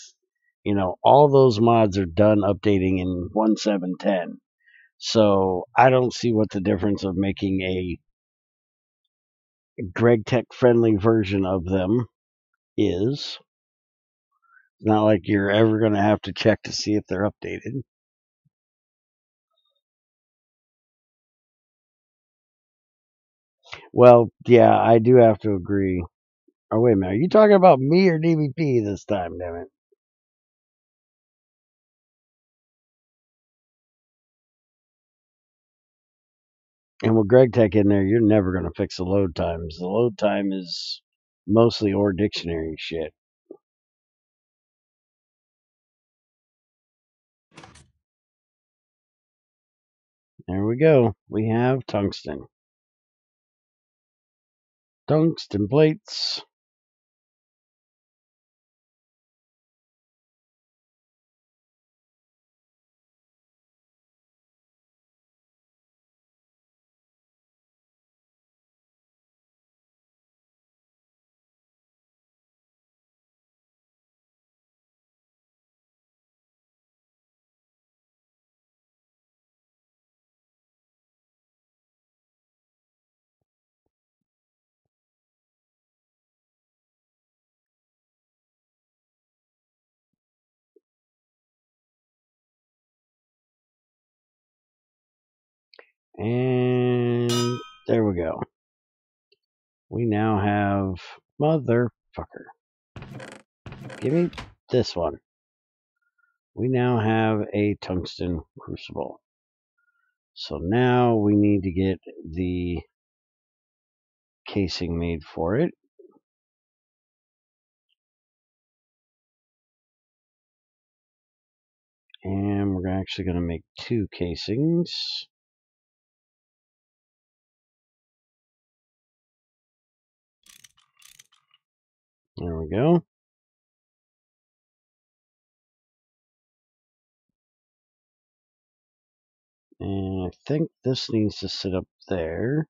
all those mods are done updating in 1.7.10. So I don't see what the difference of making a GregTech friendly version of them is. It's not like you're ever going to have to check to see if they're updated. Well, yeah, I do have to agree. Oh, wait a minute. Are you talking about me or DBP this time, damn it? And with GregTech in there, you're never going to fix the load times. The load time is mostly OR dictionary shit. There we go. We have tungsten. Tungsten plates. And there we go. We now have motherfucker. Give me this one. We now have a tungsten crucible. So now we need to get the casing made for it. And we're actually going to make 2 casings. There we go. And I think this needs to sit up there.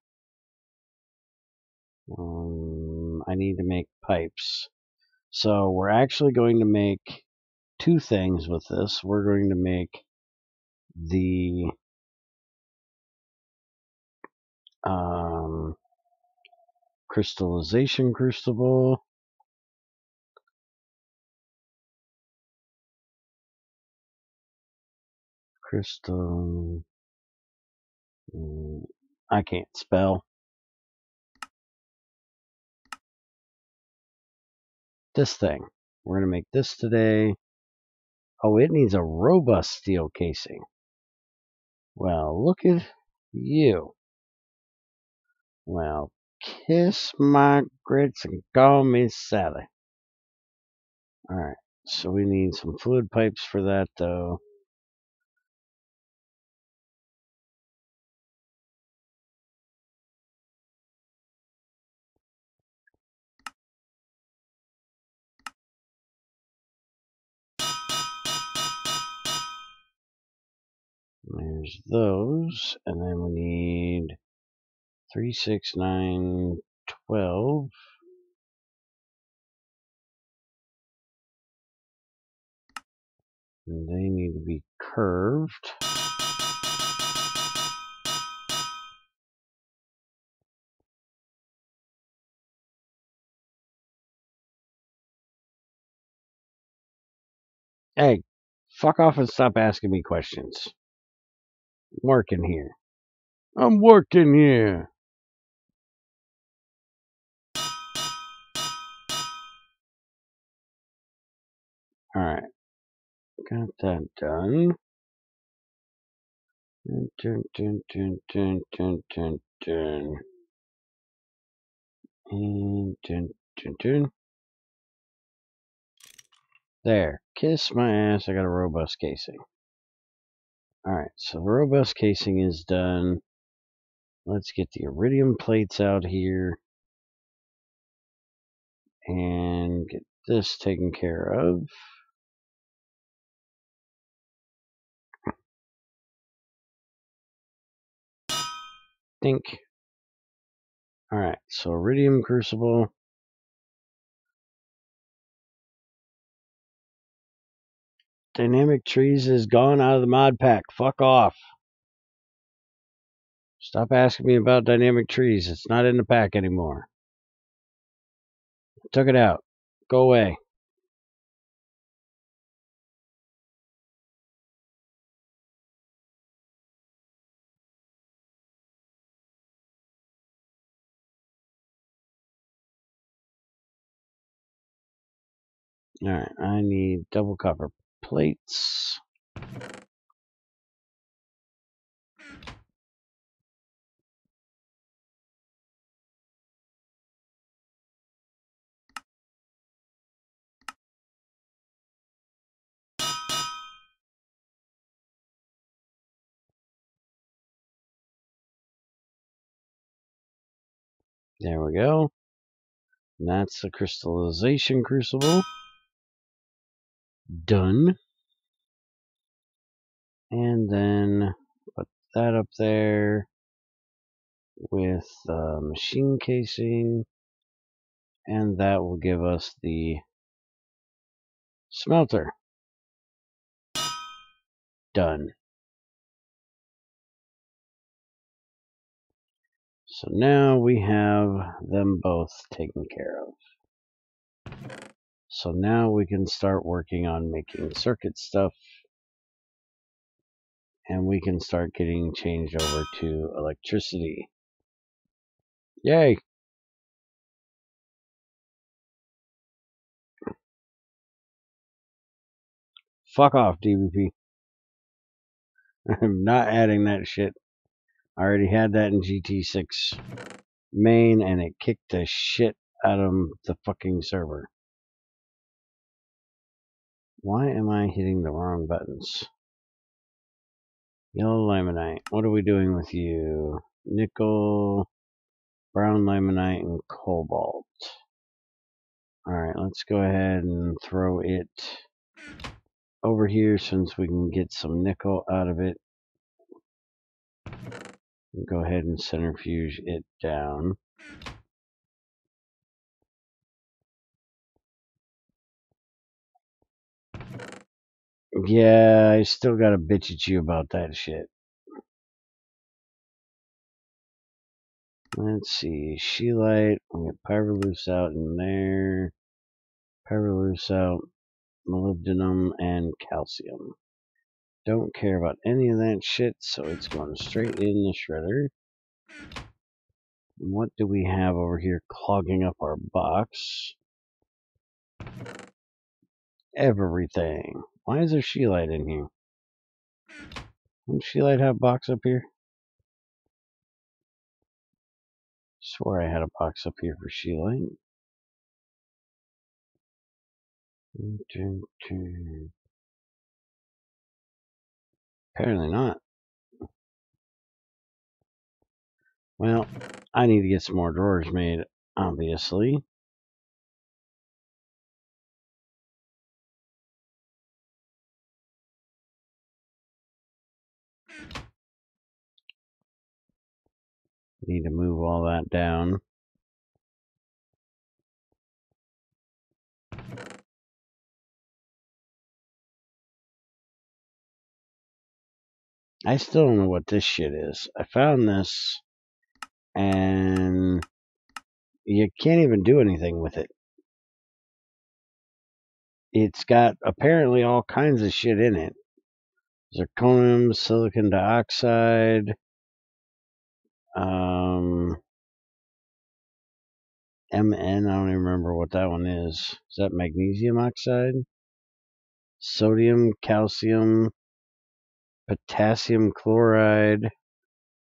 I need to make pipes. So we're actually going to make 2 things with this. We're going to make the crystallization crucible. Crystal. I can't spell. This thing. We're going to make this today. Oh, it needs a robust steel casing. Well, look at you. Well, kiss my grits and call me Sally. Alright, so we need some fluid pipes for that, though. There's those, and then we need 3, 6, 9, 12. And they need to be curved. Hey, fuck off and stop asking me questions. I'm working here. I'm working here. Alright. Got that done. Dun, dun, dun, dun, dun, dun, dun. And dun, Dun, dun. There. Kiss my ass. I got a robust casing. Alright, so the robust casing is done. Let's get the iridium plates out here. And get this taken care of. Think. Alright, so iridium crucible. Dynamic trees is gone out of the mod pack. Fuck off. Stop asking me about dynamic trees. It's not in the pack anymore. Took it out. Go away. Alright, I need double copper plates. There we go. And that's the crystallization crucible. Done. And then put that up there with the machine casing. And that will give us the smelter. Done. So now we have them both taken care of. So now we can start working on making circuit stuff. And we can start getting changed over to electricity. Yay! Fuck off, DVP. I'm not adding that shit. I already had that in GT6 main, and it kicked the shit out of the fucking server. Why am I hitting the wrong buttons? Yellow limonite. What are we doing with you? Nickel, brown limonite, and cobalt. Alright, let's go ahead and throw it over here since we can get some nickel out of it. Go ahead and centrifuge it down. Yeah, I still gotta bitch at you about that shit. Let's see, Scheelite, we'll get Pyrolusite out in there. Pyrolusite out, molybdenum, and calcium. Don't care about any of that shit, so it's going straight in the shredder. What do we have over here clogging up our box? Everything. Why is there Scheelite in here? Doesn't Scheelite have a box up here? Swore I had a box up here for Scheelite. Apparently not. Well, I need to get some more drawers made, obviously. Need to move all that down. I still don't know what this shit is. I found this, and you can't even do anything with it. It's got apparently all kinds of shit in it. Zirconium, silicon dioxide, MN, I don't even remember what that one is. Is that magnesium oxide? Sodium, calcium, potassium chloride,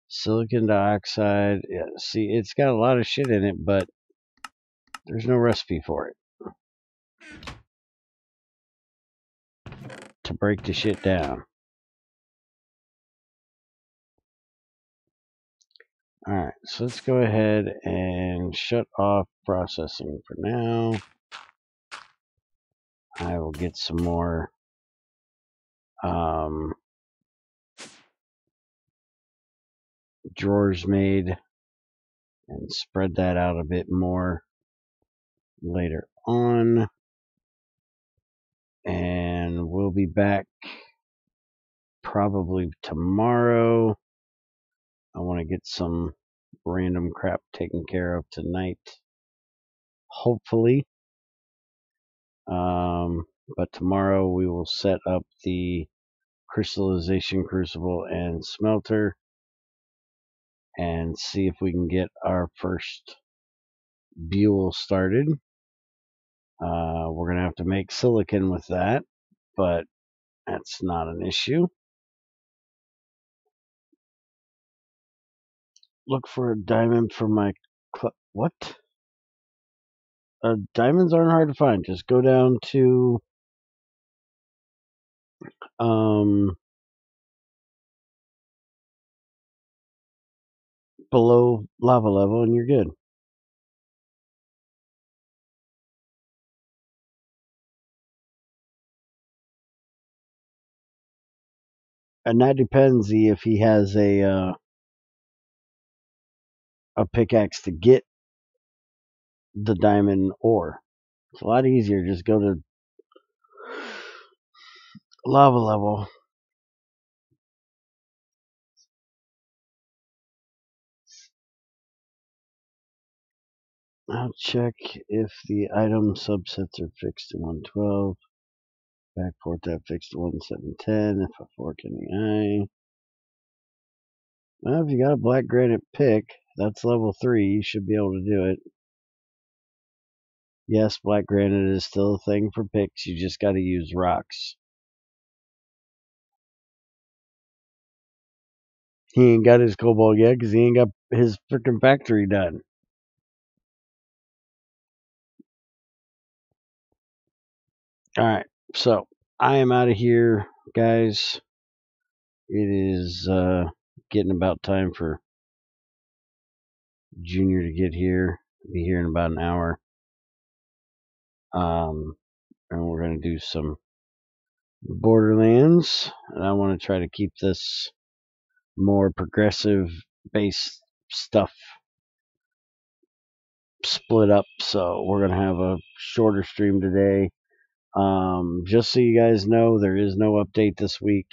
silicon dioxide. Yeah, see, it's got a lot of shit in it, but There's no recipe for it. To break the shit down. Alright, so let's go ahead and shut off processing for now. I will get some more drawers made and spread that out a bit more later on. And we'll be back probably tomorrow. I want to get some random crap taken care of tonight, hopefully. But tomorrow we will set up the crystallization crucible and smelter and see if we can get our first buell started. We're going to have to make silicon with that, but that's not an issue. Look for a diamond for my... What? Diamonds aren't hard to find. Just go down to... below lava level and you're good. And that depends if he has a pickaxe to get the diamond ore. It's a lot easier. Just go to lava level. I'll check if the item subsets are fixed to 112. Backport that fixed to 1710. If I fork in the eye. Well, if you got a black granite pick, that's level 3. You should be able to do it. Yes, black granite is still a thing for picks. You just got to use rocks. He ain't got his cobalt yet because he ain't got his freaking factory done. Alright, so I am out of here, guys. It is getting about time for Junior to get here. Be here in about an hour. And we're going to do some Borderlands. And I want to try to keep this more progressive based stuff split up. So we're going to have a shorter stream today. Just so you guys know, there is no update this week.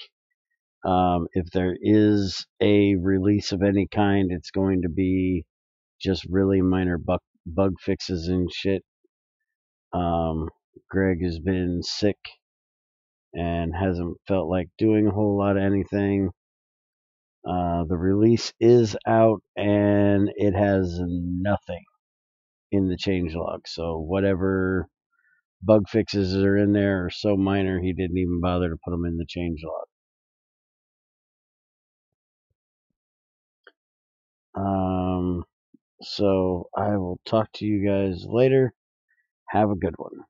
If there is a release of any kind, it's going to be just really minor bug fixes and shit. Greg has been sick and hasn't felt like doing a whole lot of anything. The release is out and it has nothing in the changelog. So whatever bug fixes are in there are so minor he didn't even bother to put them in the changelog. So I will talk to you guys later. Have a good one.